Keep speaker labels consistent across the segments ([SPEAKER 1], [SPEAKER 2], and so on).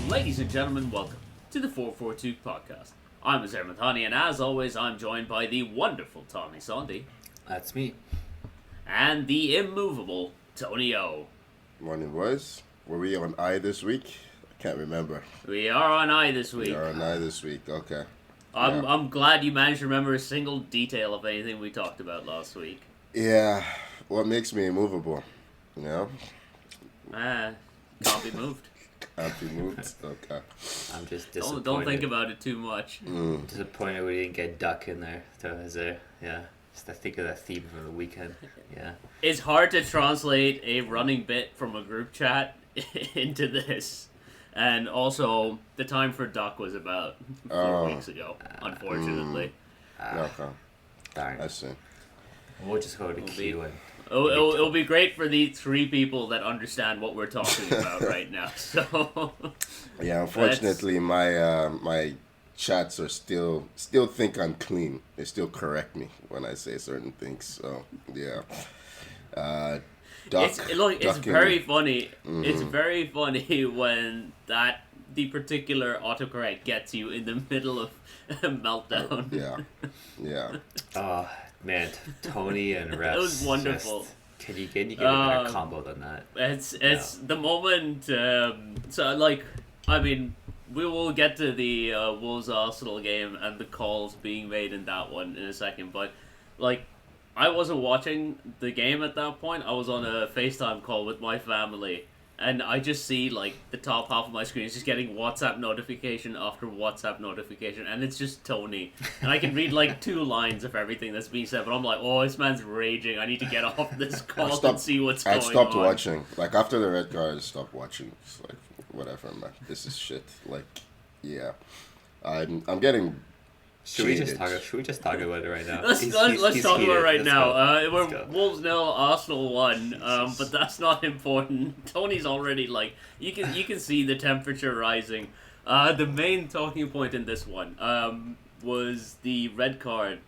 [SPEAKER 1] Ladies and gentlemen, welcome to the 442 podcast. I'm Toni, and as always, I'm joined by the wonderful Toni Sondi.
[SPEAKER 2] That's me.
[SPEAKER 1] And the immovable Tony O.
[SPEAKER 3] Morning, boys. Were we on I this week? I can't remember.
[SPEAKER 1] We are on I this week.
[SPEAKER 3] We are on I this week, okay.
[SPEAKER 1] I'm glad you managed to remember a single detail of anything we talked about last week.
[SPEAKER 3] Yeah, what makes me immovable, you know?
[SPEAKER 1] Can't be moved.
[SPEAKER 3] Can't be moved? Okay.
[SPEAKER 2] I'm just disappointed.
[SPEAKER 1] Don't think about it too much.
[SPEAKER 2] Disappointed we didn't get Duck in there. Yeah. Just I think of that theme from the weekend. Yeah.
[SPEAKER 1] It's hard to translate a running bit from a group chat into this. And also, the time for Duck was about 4 weeks ago, unfortunately.
[SPEAKER 3] Okay.
[SPEAKER 2] Darn.
[SPEAKER 3] I see.
[SPEAKER 2] We'll just go to Q and...
[SPEAKER 1] It'll be great for the three people that understand what we're talking about right now. So
[SPEAKER 3] yeah, unfortunately, my chats are still think I'm clean. They still correct me when I say certain things. So yeah,
[SPEAKER 1] it's very funny.
[SPEAKER 3] Mm-hmm.
[SPEAKER 1] It's very funny when the particular autocorrect gets you in the middle of a meltdown.
[SPEAKER 3] Yeah.
[SPEAKER 2] Oh man, Tony and Refs.
[SPEAKER 1] It was wonderful.
[SPEAKER 2] Can you get a better combo than that?
[SPEAKER 1] It's the moment. We will get to the Wolves Arsenal game and the calls being made in that one in a second. But I wasn't watching the game at that point. I was on a FaceTime call with my family. And I just see, the top half of my screen is just getting WhatsApp notification after WhatsApp notification, and it's just Tony. And I can read, 2 lines of everything that's being said, but I'm like, oh, this man's raging. I need to get off this call and see what's going on.
[SPEAKER 3] I stopped watching. After the red card, I stopped watching. It's whatever, man. This is shit. Yeah. I'm getting...
[SPEAKER 2] Should we just talk about it right now?
[SPEAKER 1] Let's talk about it right now. We're Wolves 0, Arsenal 1, but that's not important. Tony's already you can see the temperature rising. The main talking point in this one was the red card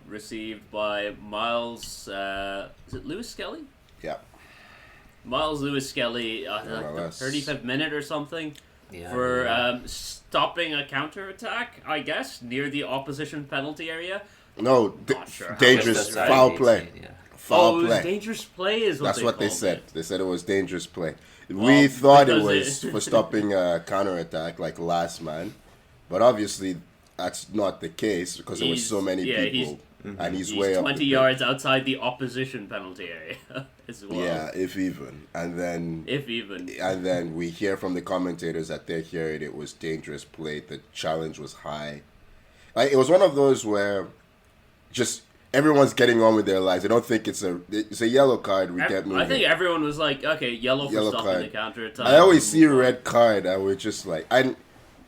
[SPEAKER 1] received by Miles. Is it Lewis Skelly?
[SPEAKER 3] Yeah.
[SPEAKER 1] Miles Lewis Skelly, the 35th minute or something.
[SPEAKER 2] Yeah,
[SPEAKER 1] for stopping a counter-attack, I guess, near the opposition penalty area.
[SPEAKER 3] No, dangerous foul play. Foul play.
[SPEAKER 1] It was dangerous play is what
[SPEAKER 3] That's
[SPEAKER 1] they
[SPEAKER 3] what they
[SPEAKER 1] called
[SPEAKER 3] said.
[SPEAKER 1] it.
[SPEAKER 3] They said it was dangerous play. We thought it was
[SPEAKER 1] it...
[SPEAKER 3] for stopping a counter-attack like last man. But obviously, that's not the case because there were so many people. And he's way up
[SPEAKER 1] 20 yards outside the opposition penalty area as well.
[SPEAKER 3] Yeah, if even. And then we hear from the commentators that they're hearing it was dangerous play. The challenge was high. It was one of those where just everyone's getting on with their lives. They don't think it's a yellow card. We get moving.
[SPEAKER 1] I think everyone was like, okay, yellow for stopping card. The counter-attack.
[SPEAKER 3] I always see red card. I was just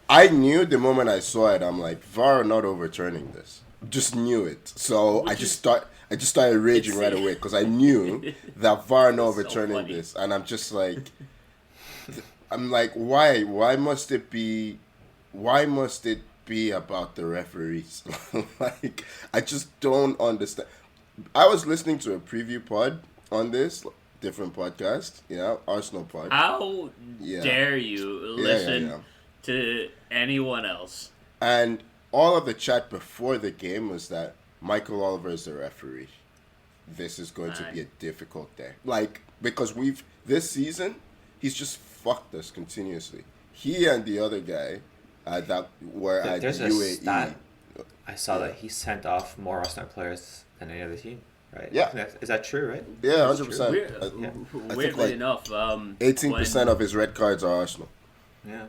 [SPEAKER 3] I knew the moment I saw it. I'm like, VAR not overturning this. Just knew it. So I just started raging right away because I knew that VAR not overturning this, and I'm just like, why must it be about the referees? I just don't understand. I was listening to a preview pod on this different podcast, Arsenal pod.
[SPEAKER 1] How dare you listen to anyone else?
[SPEAKER 3] And all of the chat before the game was that Michael Oliver is the referee. This is going to be a difficult day. Because this season, he's just fucked us continuously. He and the other guy that were at the UAE.
[SPEAKER 2] Stat. I saw that he sent off more Arsenal players than any other team, right?
[SPEAKER 3] Yeah.
[SPEAKER 2] Is that true, right?
[SPEAKER 3] Yeah, 100%.
[SPEAKER 1] Weirdly enough,
[SPEAKER 3] 18% of his red cards are Arsenal.
[SPEAKER 2] Yeah.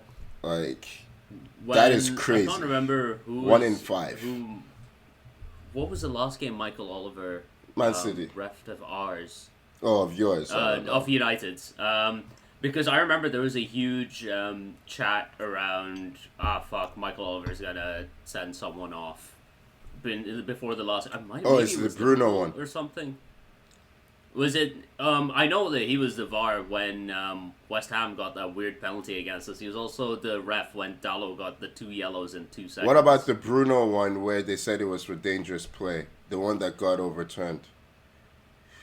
[SPEAKER 3] That is crazy.
[SPEAKER 1] I can't remember who
[SPEAKER 3] 1 in 5.
[SPEAKER 1] What was the last game Michael Oliver
[SPEAKER 3] Man City
[SPEAKER 1] reffed of ours?
[SPEAKER 3] Oh, of yours.
[SPEAKER 1] Of United's. Because I remember there was a huge chat around, Michael Oliver's gonna send someone off before the last.
[SPEAKER 3] It's the Bruno one
[SPEAKER 1] or something. Was it? I know that he was the VAR when West Ham got that weird penalty against us. He was also the ref when Dallo got the 2 yellows in 2 seconds.
[SPEAKER 3] What about the Bruno one where they said it was for dangerous play? The one that got overturned.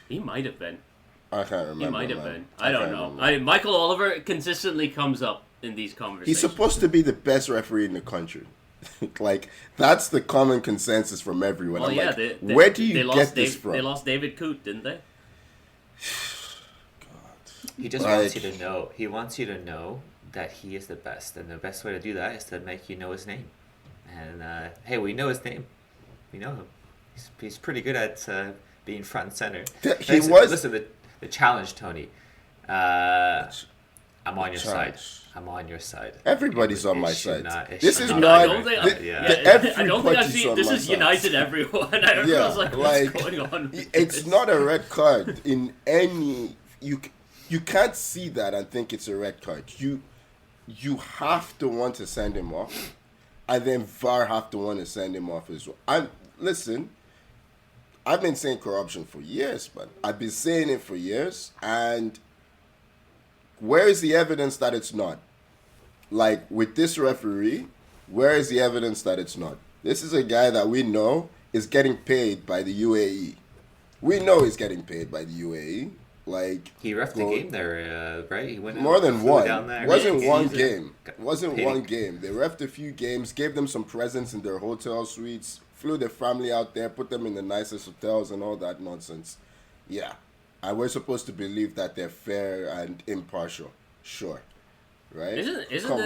[SPEAKER 1] He might have been.
[SPEAKER 3] I can't remember.
[SPEAKER 1] He might have been. I don't know. Michael Oliver consistently comes up in these
[SPEAKER 3] He's
[SPEAKER 1] conversations.
[SPEAKER 3] supposed to be the best referee in the country. Like, that's the common consensus from everyone.
[SPEAKER 1] Well,
[SPEAKER 3] I'm
[SPEAKER 1] yeah,
[SPEAKER 3] like, where do you get this from?
[SPEAKER 1] They lost David Coote, didn't they?
[SPEAKER 2] He just
[SPEAKER 3] Like-
[SPEAKER 2] wants you to know. He wants you to know that he is the best, and the best way to do that is to make you know his name. And hey, we know his name. We know him. He's pretty good at being front and center. Listen, the challenge, Tony. I'm on your side. I'm on your side.
[SPEAKER 3] Everybody's on my
[SPEAKER 2] should
[SPEAKER 3] side.
[SPEAKER 2] it
[SPEAKER 3] This
[SPEAKER 2] should
[SPEAKER 3] is
[SPEAKER 1] I
[SPEAKER 3] not.
[SPEAKER 1] don't think,
[SPEAKER 3] I
[SPEAKER 1] I don't think I've seen. This is united everyone. Everyone's like, what's going on?
[SPEAKER 3] It's not a red card in any. You can't see that and think it's a red card. You have to want to send him off, and then VAR have to want to send him off as well. Listen. I've been saying corruption for years, man. I've been saying it for years, and where is the evidence that it's not? Like, with this referee, where is the evidence that it's not? This is a guy that we know is getting paid by the UAE. We know he's getting paid by the UAE. Like,
[SPEAKER 2] he reffed the game there, right? He went
[SPEAKER 3] more than one.
[SPEAKER 2] down there.
[SPEAKER 3] Wasn't one
[SPEAKER 2] He's
[SPEAKER 3] game. Wasn't
[SPEAKER 2] paid.
[SPEAKER 3] one game. They reffed a few games, gave them some presents in their hotel suites, flew their family out there, put them in the nicest hotels and all that nonsense. Yeah. And we're supposed to believe that they're fair and impartial. Sure. Right?
[SPEAKER 1] Isn't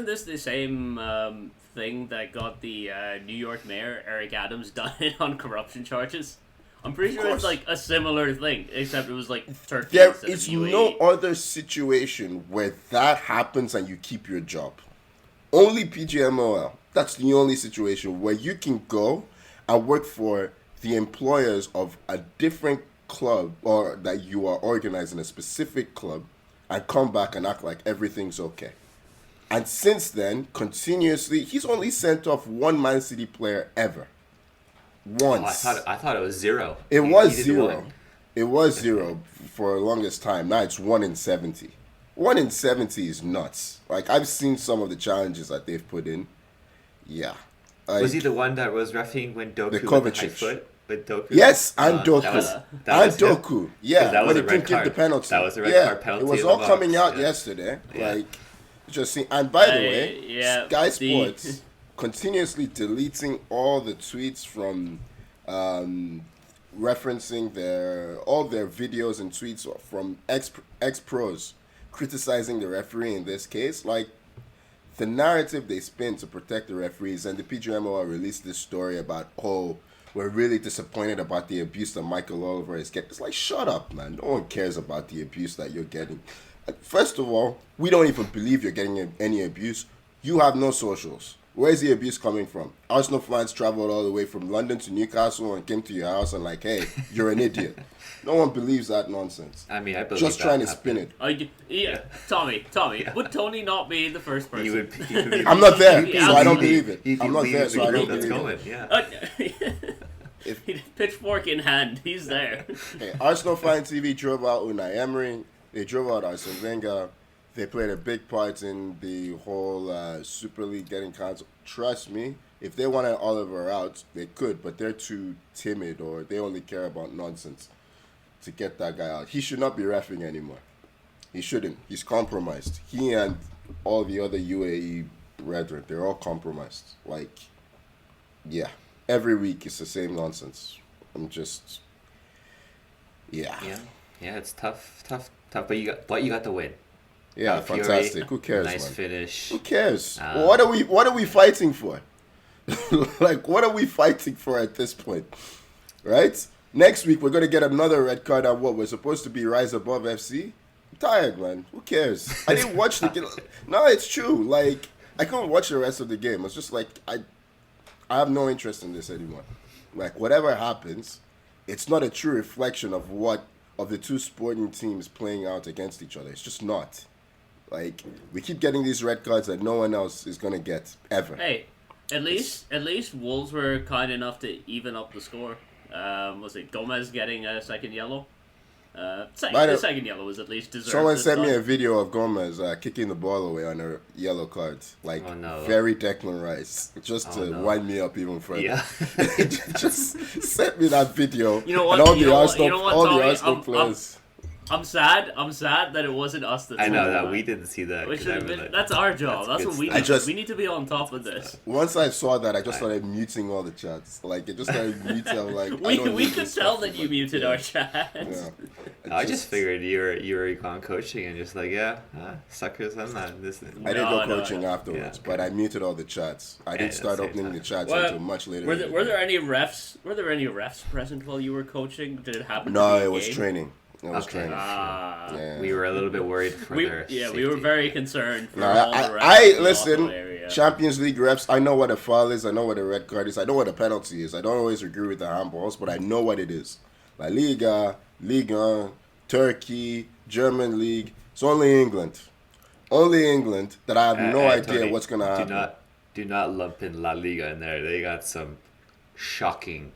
[SPEAKER 1] this the same thing that got the New York mayor Eric Adams done on corruption charges? I'm pretty sure it's like a similar thing, except it was like Turkey.
[SPEAKER 3] There
[SPEAKER 1] instead of
[SPEAKER 3] is
[SPEAKER 1] UAE.
[SPEAKER 3] no other situation where that happens and you keep your job. Only PGMOL. That's the only situation where you can go and work for the employers of a different club, or that you are organizing a specific club, and come back and act like everything's okay. And since then, continuously, he's only sent off one Man City player ever. Once.
[SPEAKER 2] I thought it was zero.
[SPEAKER 3] It
[SPEAKER 2] He
[SPEAKER 3] was
[SPEAKER 2] did
[SPEAKER 3] zero.
[SPEAKER 2] one.
[SPEAKER 3] It was zero for the longest time. Now it's 1 in 70. 1 in 70 is nuts. Like, I've seen some of the challenges that they've put in. Yeah. Like,
[SPEAKER 2] Was he the one that was reffing when Doku
[SPEAKER 3] The
[SPEAKER 2] with the high
[SPEAKER 3] Kovacic.
[SPEAKER 2] foot? With Doku?
[SPEAKER 3] yes, and Doku.
[SPEAKER 2] That was
[SPEAKER 3] and
[SPEAKER 2] him?
[SPEAKER 3] Doku. Yeah,
[SPEAKER 2] that was
[SPEAKER 3] when
[SPEAKER 2] a
[SPEAKER 3] he
[SPEAKER 2] red
[SPEAKER 3] didn't give
[SPEAKER 2] card.
[SPEAKER 3] the penalty.
[SPEAKER 2] That was a red
[SPEAKER 3] yeah,
[SPEAKER 2] card penalty
[SPEAKER 3] it was
[SPEAKER 2] in
[SPEAKER 3] all
[SPEAKER 2] the
[SPEAKER 3] coming
[SPEAKER 2] box,
[SPEAKER 3] out
[SPEAKER 2] yeah.
[SPEAKER 3] yesterday.
[SPEAKER 2] Yeah.
[SPEAKER 3] Like, just see. And by the way,
[SPEAKER 1] yeah,
[SPEAKER 3] Sky Sports continuously deleting all the tweets from referencing all their videos and tweets from ex pros criticizing the referee in this case. Like, the narrative they spin to protect the referees, and the PGMOL released this story about, we're really disappointed about the abuse that Michael Oliver is getting. It's like, shut up, man. No one cares about the abuse that you're getting. First of all, we don't even believe you're getting any abuse. You have no socials. Where's the abuse coming from? Arsenal fans traveled all the way from London to Newcastle and came to your house and like, hey, you're an idiot. No one believes that nonsense.
[SPEAKER 2] I mean, I believe
[SPEAKER 3] Just
[SPEAKER 2] that
[SPEAKER 3] trying to
[SPEAKER 2] happened.
[SPEAKER 3] spin it.
[SPEAKER 1] Tommy, would Tony not be the first person?
[SPEAKER 2] He would be
[SPEAKER 3] I'm not there,
[SPEAKER 1] He
[SPEAKER 3] so I don't
[SPEAKER 1] absolutely-
[SPEAKER 3] believe it.
[SPEAKER 2] He'd
[SPEAKER 3] I'm not
[SPEAKER 2] lead
[SPEAKER 3] there,
[SPEAKER 2] the
[SPEAKER 3] so I don't
[SPEAKER 2] group that's
[SPEAKER 3] believe it.
[SPEAKER 2] going, yeah.
[SPEAKER 1] Pitchfork in hand, he's there.
[SPEAKER 3] Hey, Arsenal Fan TV drove out Unai Emery. They drove out Arsene Wenger. They played a big part in the whole Super League getting cancelled. Trust me, if they wanted Oliver out, they could, but they're too timid, or they only care about nonsense to get that guy out. He should not be reffing anymore. He shouldn't. He's compromised. He and all the other UAE brethren, they're all compromised. Like, yeah. Every week it's the same nonsense. I'm just, yeah.
[SPEAKER 2] Yeah, it's tough. But you got the win.
[SPEAKER 3] Yeah,
[SPEAKER 2] Fury,
[SPEAKER 3] fantastic. Who cares,
[SPEAKER 2] nice
[SPEAKER 3] man?
[SPEAKER 2] finish.
[SPEAKER 3] Who cares? What are we fighting for? Like, what are we fighting for at this point? Right? Next week we're gonna get another red card at what we're supposed to be Rise Above FC. I'm tired, man. Who cares? I didn't watch the game. No, it's true. Like, I couldn't watch the rest of the game. It's just like I have no interest in this anymore. Like, whatever happens, it's not a true reflection of the two sporting teams playing out against each other. It's just not. Like, we keep getting these red cards that no one else is gonna get ever.
[SPEAKER 1] Hey, at least Wolves were kind enough to even up the score. Was it Gomez getting a second yellow? The second yellow was at least deserved.
[SPEAKER 3] Someone
[SPEAKER 1] this
[SPEAKER 3] sent me
[SPEAKER 1] time.
[SPEAKER 3] a video of Gomez kicking the ball away on a yellow card. Like, very Declan Rice. Just to wind me up even further.
[SPEAKER 2] Yeah.
[SPEAKER 3] Just sent me that video.
[SPEAKER 1] You know what?
[SPEAKER 3] And all
[SPEAKER 1] You
[SPEAKER 3] the
[SPEAKER 1] know what,
[SPEAKER 3] Arsenal,
[SPEAKER 1] Tommy?
[SPEAKER 3] all the Arsenal players.
[SPEAKER 1] I'm sad. I'm sad that it wasn't us that.
[SPEAKER 2] I know that
[SPEAKER 1] won.
[SPEAKER 2] we didn't see that.
[SPEAKER 1] We
[SPEAKER 2] 'cause
[SPEAKER 1] should
[SPEAKER 2] I
[SPEAKER 1] have
[SPEAKER 2] was
[SPEAKER 1] been.
[SPEAKER 2] like,
[SPEAKER 1] That's our job. That's
[SPEAKER 2] good
[SPEAKER 1] what we
[SPEAKER 2] stuff.
[SPEAKER 1] need. We need to be on top of this.
[SPEAKER 3] Once I saw that, I just started muting all the chats. Like it just started muting. I'm like, I don't
[SPEAKER 1] We
[SPEAKER 3] need
[SPEAKER 1] could
[SPEAKER 3] this
[SPEAKER 1] tell
[SPEAKER 3] stuff.
[SPEAKER 1] that you muted
[SPEAKER 3] Yeah.
[SPEAKER 1] our chat.
[SPEAKER 3] Yeah.
[SPEAKER 2] I just figured you were econ coaching and just like suckers. I'm not this.
[SPEAKER 3] I didn't
[SPEAKER 1] No,
[SPEAKER 3] go
[SPEAKER 1] no,
[SPEAKER 3] coaching
[SPEAKER 1] no.
[SPEAKER 3] afterwards,
[SPEAKER 2] Yeah,
[SPEAKER 3] but I muted all the chats. I didn't
[SPEAKER 2] at
[SPEAKER 3] start
[SPEAKER 2] the same
[SPEAKER 3] opening
[SPEAKER 2] time.
[SPEAKER 3] the chats
[SPEAKER 1] Well,
[SPEAKER 3] until much later.
[SPEAKER 1] Were
[SPEAKER 3] in
[SPEAKER 1] there,
[SPEAKER 3] the
[SPEAKER 1] were
[SPEAKER 3] day.
[SPEAKER 1] there any refs? Were there any refs present while you were coaching? Did it happen?
[SPEAKER 3] No,
[SPEAKER 1] to be a
[SPEAKER 3] it was
[SPEAKER 1] game?
[SPEAKER 3] training. It was
[SPEAKER 2] Okay.
[SPEAKER 3] training. Yeah.
[SPEAKER 2] We were a little bit worried for their
[SPEAKER 1] we
[SPEAKER 2] safety.
[SPEAKER 1] were very concerned for
[SPEAKER 3] No,
[SPEAKER 1] all the refs
[SPEAKER 3] I
[SPEAKER 1] in the
[SPEAKER 3] listen.
[SPEAKER 1] Oslo area.
[SPEAKER 3] Champions League refs. I know what a foul is. I know what a red card is. I know what a penalty is. I don't always agree with the handballs, but I know what it is. La Liga, Ligue 1, Turkey, German League. It's only England. Only England that I have no idea
[SPEAKER 2] Tony,
[SPEAKER 3] what's gonna happen.
[SPEAKER 2] Do not lump in La Liga in there. They got some shocking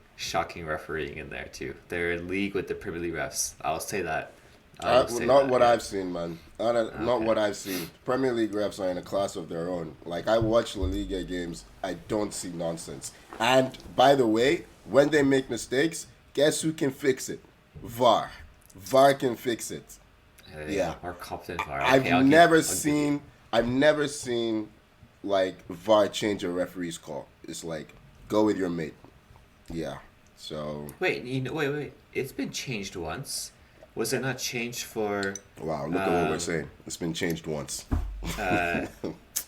[SPEAKER 2] refereeing in there too. They're in league with the Premier League refs. I'll say that.
[SPEAKER 3] Not what I've seen, man. Not what I've seen. Premier League refs are in a class of their own. Like, I watch La Liga games, I don't see nonsense. And, by the way, when they make mistakes, guess who can fix it? VAR. VAR can fix it. Yeah.
[SPEAKER 2] Or competent VAR.
[SPEAKER 3] I've
[SPEAKER 2] Okay,
[SPEAKER 3] never seen, like, VAR change a referee's call. It's like, go with your mate. Yeah. So...
[SPEAKER 2] Wait. It's been changed once. Was it not changed for?
[SPEAKER 3] Wow, look at what we're saying. It's been changed once.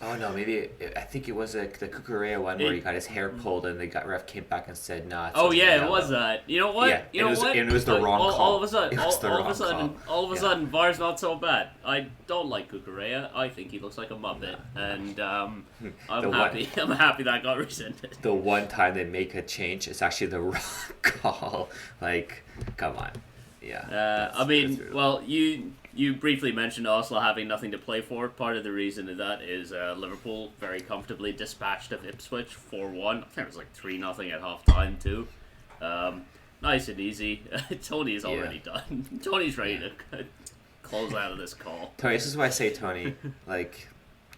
[SPEAKER 2] Oh no, I think it was the Cucurella one where he got his hair pulled and the ref came back and said, "Nah." It's
[SPEAKER 1] Oh
[SPEAKER 2] only
[SPEAKER 1] yeah,
[SPEAKER 2] yellow."
[SPEAKER 1] it was that. You know what?
[SPEAKER 2] Yeah,
[SPEAKER 1] you know what?
[SPEAKER 2] it was the wrong call.
[SPEAKER 1] All of a sudden,
[SPEAKER 2] It was the wrong
[SPEAKER 1] all of a
[SPEAKER 2] call.
[SPEAKER 1] sudden, VAR's not so bad. I don't like Cucurella. I think he looks like a muppet, and I'm happy. I'm happy that got rescinded.
[SPEAKER 2] The one time they make a change, it's actually the wrong call. Like, come on. Yeah.
[SPEAKER 1] I mean,
[SPEAKER 2] really
[SPEAKER 1] well, you briefly mentioned Oslo having nothing to play for. Part of the reason of that is Liverpool very comfortably dispatched of Ipswich 4-1. I think it was like 3-0 at half time too. Nice and easy. Tony's already done. Tony's ready to close out of this call.
[SPEAKER 2] Tony, this is why I say, Tony, like,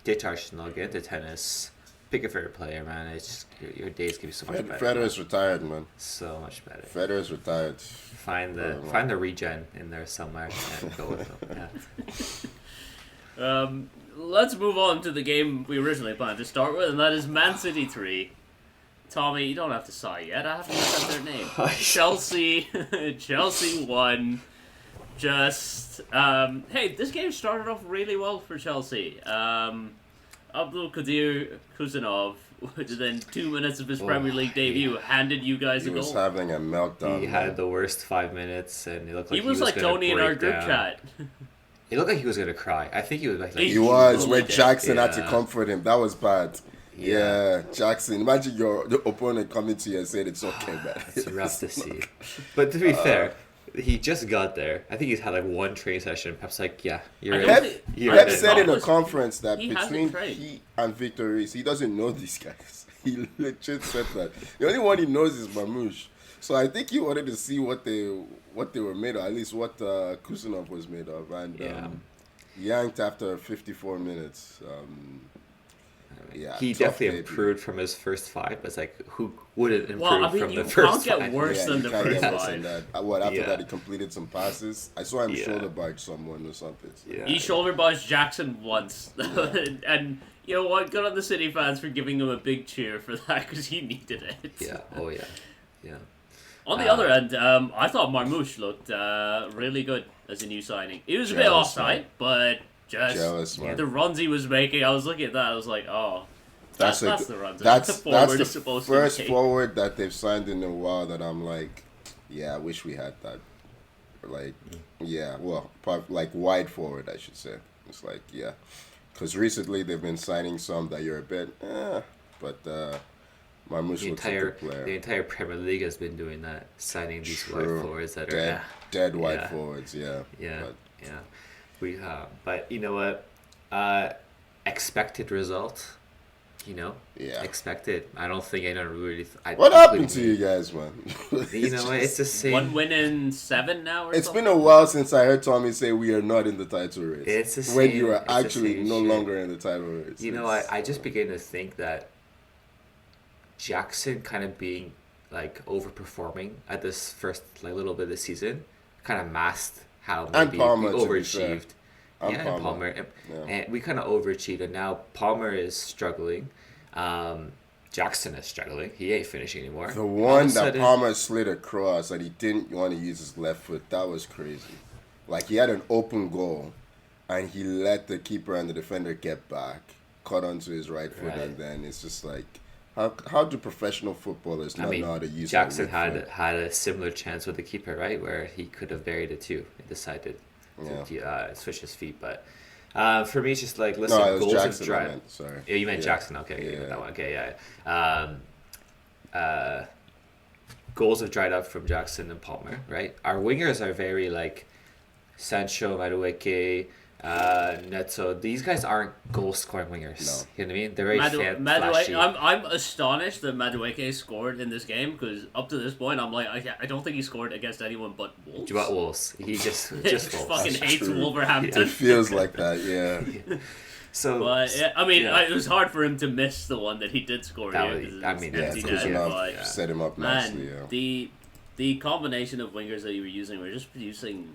[SPEAKER 2] ditch Arsenal, get into tennis, pick a favorite player, man. It's just, your days can be so much better.
[SPEAKER 3] Federer's retired, man.
[SPEAKER 2] So much better.
[SPEAKER 3] Federer's retired.
[SPEAKER 2] Find the regen in there somewhere and go with them. Yeah.
[SPEAKER 1] Let's move on to the game we originally planned to start with, and that is Man City 3. Tommy, you don't have to sigh yet. I haven't said their name. Chelsea won. Just hey, this game started off really well for Chelsea. Abdul Qadir Kuzanov, within 2 minutes of his Premier League debut, handed you guys
[SPEAKER 3] He
[SPEAKER 1] a
[SPEAKER 3] was
[SPEAKER 1] goal.
[SPEAKER 3] having a meltdown.
[SPEAKER 2] He had the worst 5 minutes, and it looked like
[SPEAKER 1] He was like
[SPEAKER 2] gonna
[SPEAKER 1] Tony in our
[SPEAKER 2] break
[SPEAKER 1] group
[SPEAKER 2] down.
[SPEAKER 1] chat.
[SPEAKER 2] It looked like he was gonna cry. I think he was like
[SPEAKER 3] He was
[SPEAKER 1] totally
[SPEAKER 3] when
[SPEAKER 1] did.
[SPEAKER 3] Jackson had to
[SPEAKER 2] Yeah.
[SPEAKER 3] comfort him. That was bad.
[SPEAKER 2] Yeah.
[SPEAKER 3] Yeah, Jackson. Imagine the opponent coming to you and saying it's okay, man.
[SPEAKER 2] It's rough to see. But to be fair, he just got there. I think he's had like one training session. Pep's like, yeah, you're
[SPEAKER 1] I
[SPEAKER 2] in.
[SPEAKER 1] don't
[SPEAKER 3] Pep,
[SPEAKER 1] think-
[SPEAKER 2] You're
[SPEAKER 3] Pep
[SPEAKER 2] in.
[SPEAKER 3] said in a
[SPEAKER 1] Listen,
[SPEAKER 3] conference that
[SPEAKER 1] he hasn't
[SPEAKER 3] between
[SPEAKER 1] trained.
[SPEAKER 3] he and Victor Reis, he doesn't know these guys. He legit said that. The only one he knows is Mamouche. So I think he wanted to see what they were made of, at least what Kusanov was made of, and
[SPEAKER 2] Yeah.
[SPEAKER 3] yanked after 54 minutes. Yeah,
[SPEAKER 2] He
[SPEAKER 3] tough
[SPEAKER 2] definitely
[SPEAKER 3] debut.
[SPEAKER 2] improved from his first five. It's like, who wouldn't improve
[SPEAKER 1] Well, I mean,
[SPEAKER 2] from
[SPEAKER 1] you
[SPEAKER 2] the first
[SPEAKER 1] can't get
[SPEAKER 2] five?
[SPEAKER 1] worse than
[SPEAKER 3] you
[SPEAKER 1] the
[SPEAKER 3] can't
[SPEAKER 1] first
[SPEAKER 3] get worse
[SPEAKER 1] five.
[SPEAKER 3] than that. After
[SPEAKER 2] Yeah.
[SPEAKER 3] that, he completed some passes. I saw him
[SPEAKER 2] Yeah.
[SPEAKER 3] shoulder barge someone or something.
[SPEAKER 2] Yeah.
[SPEAKER 1] He shoulder barged Jackson once, and you know what? Good on the City fans for giving him a big cheer for that because he needed it.
[SPEAKER 2] Yeah. Oh yeah. Yeah.
[SPEAKER 1] On the other end, I thought Marmouche looked really good as a new signing. He was a bit
[SPEAKER 3] Jealous,
[SPEAKER 1] offside,
[SPEAKER 3] man.
[SPEAKER 1] but just
[SPEAKER 3] Jealous, man.
[SPEAKER 1] the runs he was making, I was looking at that, I was like, oh, that's the runs
[SPEAKER 3] That's
[SPEAKER 1] forward
[SPEAKER 3] the
[SPEAKER 1] is supposed
[SPEAKER 3] first
[SPEAKER 1] to make.
[SPEAKER 3] forward that they've signed in a while that I'm like, yeah, I wish we had that. Like, yeah, well, like wide forward, I should say. It's like, yeah, because recently they've been signing some that you're a bit, but Marmouche
[SPEAKER 2] The
[SPEAKER 3] looks like a
[SPEAKER 2] entire
[SPEAKER 3] good player.
[SPEAKER 2] the entire Premier League has been doing that, signing these wide
[SPEAKER 3] True.
[SPEAKER 2] forwards that
[SPEAKER 3] dead,
[SPEAKER 2] are
[SPEAKER 3] dead wide
[SPEAKER 2] yeah.
[SPEAKER 3] forwards, yeah.
[SPEAKER 2] Yeah,
[SPEAKER 3] But
[SPEAKER 2] yeah. We but you know what? Expected result. You know.
[SPEAKER 3] Yeah.
[SPEAKER 2] Expected. I don't think anyone really.
[SPEAKER 3] what happened to you guys, man?
[SPEAKER 2] You know what? It's the same.
[SPEAKER 1] One win in 7 now or
[SPEAKER 3] It's
[SPEAKER 1] something?
[SPEAKER 3] been a while since I heard Tommy say we are not in the title race.
[SPEAKER 2] It's the
[SPEAKER 3] when
[SPEAKER 2] same-
[SPEAKER 3] you are
[SPEAKER 2] it's the
[SPEAKER 3] actually
[SPEAKER 2] same
[SPEAKER 3] no
[SPEAKER 2] shit.
[SPEAKER 3] longer in the title race.
[SPEAKER 2] You know, I just begin to think that Jackson kind of being like overperforming at this first like little bit of the season kind of masked how
[SPEAKER 3] And
[SPEAKER 2] maybe
[SPEAKER 3] Palmer,
[SPEAKER 2] we
[SPEAKER 3] to be fair.
[SPEAKER 2] overachieved.
[SPEAKER 3] And
[SPEAKER 2] And
[SPEAKER 3] Palmer.
[SPEAKER 2] Palmer.
[SPEAKER 3] Yeah.
[SPEAKER 2] And we kind of overachieved, and now Palmer is struggling. Jackson is struggling. He ain't finishing anymore.
[SPEAKER 3] The
[SPEAKER 2] All of
[SPEAKER 3] one
[SPEAKER 2] a
[SPEAKER 3] that
[SPEAKER 2] sudden-
[SPEAKER 3] Palmer slid across and he didn't want to use his left foot, that was crazy. Like, he had an open goal and he let the keeper and the defender get back, caught onto his right foot,
[SPEAKER 2] Right.
[SPEAKER 3] and then it's just like, how do professional footballers not know how to use
[SPEAKER 2] Jackson
[SPEAKER 3] their weak foot?
[SPEAKER 2] had a similar chance with the keeper, right, where he could have buried it too. He decided to switch his feet, but for me, it's just like, listen,
[SPEAKER 3] No, it was
[SPEAKER 2] goals
[SPEAKER 3] Jackson
[SPEAKER 2] of drive.
[SPEAKER 3] I meant, sorry.
[SPEAKER 2] Yeah, you meant
[SPEAKER 3] Yeah.
[SPEAKER 2] Jackson. Okay,
[SPEAKER 3] Yeah.
[SPEAKER 2] that one. Okay, yeah. Goals have dried up from Jackson and Palmer, right? Our wingers are very like Sancho, Madueke, Neto. These guys aren't goal-scoring wingers.
[SPEAKER 3] No.
[SPEAKER 2] You know what I mean? They're very flashy.
[SPEAKER 1] I'm astonished that Madueke scored in this game because up to this point I'm like I don't think he scored against anyone but Wolves.
[SPEAKER 2] What Wolves? He just Wolves.
[SPEAKER 1] fucking
[SPEAKER 3] That's
[SPEAKER 1] hates
[SPEAKER 3] true.
[SPEAKER 1] Wolverhampton.
[SPEAKER 3] It feels like that, yeah.
[SPEAKER 2] So,
[SPEAKER 1] But yeah, I mean,
[SPEAKER 2] yeah.
[SPEAKER 1] it was hard for him to miss the one that he did score
[SPEAKER 2] That
[SPEAKER 1] here.
[SPEAKER 2] was-
[SPEAKER 1] 'Cause
[SPEAKER 2] I
[SPEAKER 1] it's
[SPEAKER 2] mean,
[SPEAKER 3] Yeah,
[SPEAKER 1] empty
[SPEAKER 3] close
[SPEAKER 1] net,
[SPEAKER 3] enough.
[SPEAKER 1] but,
[SPEAKER 3] Set him up
[SPEAKER 1] man,
[SPEAKER 3] nicely, yeah.
[SPEAKER 1] the combination of wingers that you were using were just producing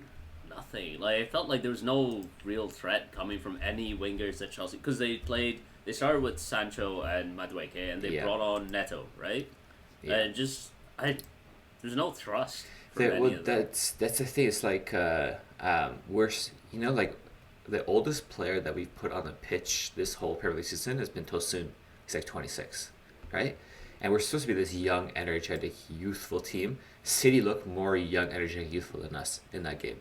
[SPEAKER 1] nothing. Like, it felt like there was no real threat coming from any wingers at Chelsea because they started with Sancho and Madueke and they
[SPEAKER 2] Yeah.
[SPEAKER 1] brought on Neto, right?
[SPEAKER 2] Yeah.
[SPEAKER 1] And there's no thrust from
[SPEAKER 2] Well,
[SPEAKER 1] any of them.
[SPEAKER 2] that's the thing. It's like like the oldest player that we've put on the pitch this whole Premier League season has been Tosun. He's like 26, right? And we're supposed to be this young, energetic, youthful team. City looked more young, energetic, youthful than us in that game.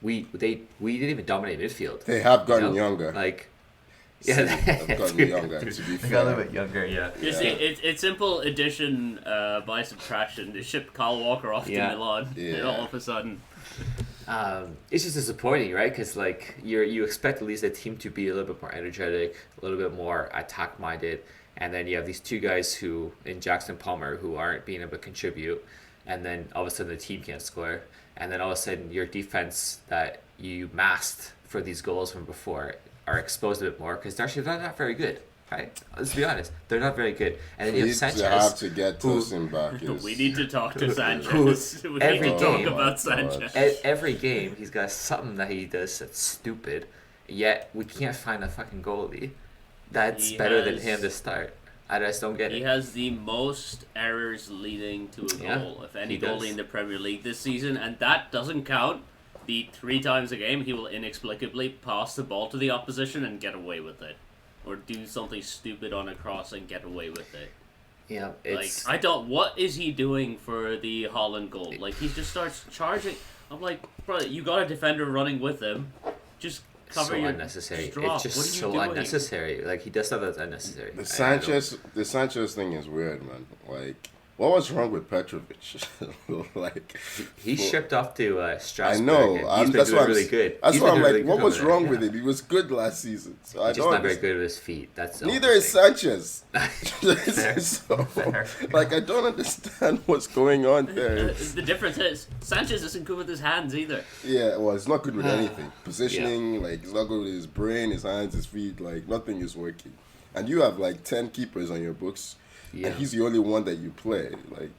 [SPEAKER 2] We didn't even dominate midfield.
[SPEAKER 3] They have gotten
[SPEAKER 2] you know?
[SPEAKER 3] younger.
[SPEAKER 2] Like,
[SPEAKER 3] City have gotten younger, to be
[SPEAKER 2] They got a little
[SPEAKER 3] fair.
[SPEAKER 2] bit younger, yeah.
[SPEAKER 1] You
[SPEAKER 3] Yeah.
[SPEAKER 1] see, it's simple addition by subtraction. They shipped Kyle Walker off
[SPEAKER 2] Yeah.
[SPEAKER 1] to Milan, and
[SPEAKER 3] Yeah.
[SPEAKER 1] all of a sudden,
[SPEAKER 2] It's just disappointing, right? Because like you expect at least the team to be a little bit more energetic, a little bit more attack minded, and then you have these two guys who in Jackson Palmer who aren't being able to contribute, and then all of a sudden the team can't score, and then all of a sudden your defense that you masked for these goals from before are exposed a bit more because they're actually not very good, right? Let's be honest, they're not very good, and then you have
[SPEAKER 3] Needs
[SPEAKER 2] Sanchez.
[SPEAKER 3] to have to get
[SPEAKER 2] who-
[SPEAKER 3] Tosin back.
[SPEAKER 1] we need to talk to Sanchez. We
[SPEAKER 2] every
[SPEAKER 1] need to talk
[SPEAKER 2] game-
[SPEAKER 1] about
[SPEAKER 3] Oh my God.
[SPEAKER 1] Sanchez.
[SPEAKER 2] Every game, he's got something that he does that's stupid. Yet we can't find a fucking goalie that's
[SPEAKER 1] He
[SPEAKER 2] better than
[SPEAKER 1] has-
[SPEAKER 2] him to start. I just don't get
[SPEAKER 1] He
[SPEAKER 2] it.
[SPEAKER 1] has the most errors leading to a
[SPEAKER 2] Yeah,
[SPEAKER 1] goal of any
[SPEAKER 2] he does.
[SPEAKER 1] goalie in the Premier League this season, and that doesn't count the 3 times a game he will inexplicably pass the ball to the opposition and get away with it. Or do something stupid on a cross and get away with it.
[SPEAKER 2] Yeah,
[SPEAKER 1] Like,
[SPEAKER 2] it's
[SPEAKER 1] I don't. What is he doing for the Holland goal? Like, he just starts charging. I'm like, bro, you got a defender running with him. Just cover
[SPEAKER 2] so
[SPEAKER 1] your.
[SPEAKER 2] unnecessary.
[SPEAKER 1] Just drop.
[SPEAKER 2] It's just
[SPEAKER 1] What are you
[SPEAKER 2] so
[SPEAKER 1] doing?
[SPEAKER 2] unnecessary. Like he does stuff that's unnecessary.
[SPEAKER 3] The Sanchez thing is weird, man. Like, what was wrong with Petrovic? Like,
[SPEAKER 2] He
[SPEAKER 3] well,
[SPEAKER 2] shipped off to
[SPEAKER 3] I
[SPEAKER 2] Strasbourg.
[SPEAKER 3] know.
[SPEAKER 2] And
[SPEAKER 3] I'm,
[SPEAKER 2] he's been
[SPEAKER 3] that's
[SPEAKER 2] doing
[SPEAKER 3] why
[SPEAKER 2] really good.
[SPEAKER 3] That's
[SPEAKER 2] He's
[SPEAKER 3] why
[SPEAKER 2] been
[SPEAKER 3] I'm
[SPEAKER 2] doing
[SPEAKER 3] like,
[SPEAKER 2] really
[SPEAKER 3] what
[SPEAKER 2] good
[SPEAKER 3] was
[SPEAKER 2] over
[SPEAKER 3] wrong
[SPEAKER 2] there,
[SPEAKER 3] with
[SPEAKER 2] yeah.
[SPEAKER 3] him? He was good last season. So I
[SPEAKER 2] He's just
[SPEAKER 3] don't
[SPEAKER 2] not very
[SPEAKER 3] understand.
[SPEAKER 2] good with his feet. That's the
[SPEAKER 3] Neither
[SPEAKER 2] only
[SPEAKER 3] is
[SPEAKER 2] thing.
[SPEAKER 3] Sanchez.
[SPEAKER 2] Fair.
[SPEAKER 3] So,
[SPEAKER 2] Fair.
[SPEAKER 3] like, I don't understand what's going on there.
[SPEAKER 1] The difference is Sanchez isn't good with his hands either.
[SPEAKER 3] Yeah, well, it's not good with anything. Positioning, like, it's not good with his brain, his hands, his feet. Like, nothing is working. And you have, like, 10 keepers on your books,
[SPEAKER 2] Yeah.
[SPEAKER 3] and he's the only one that you play. Like,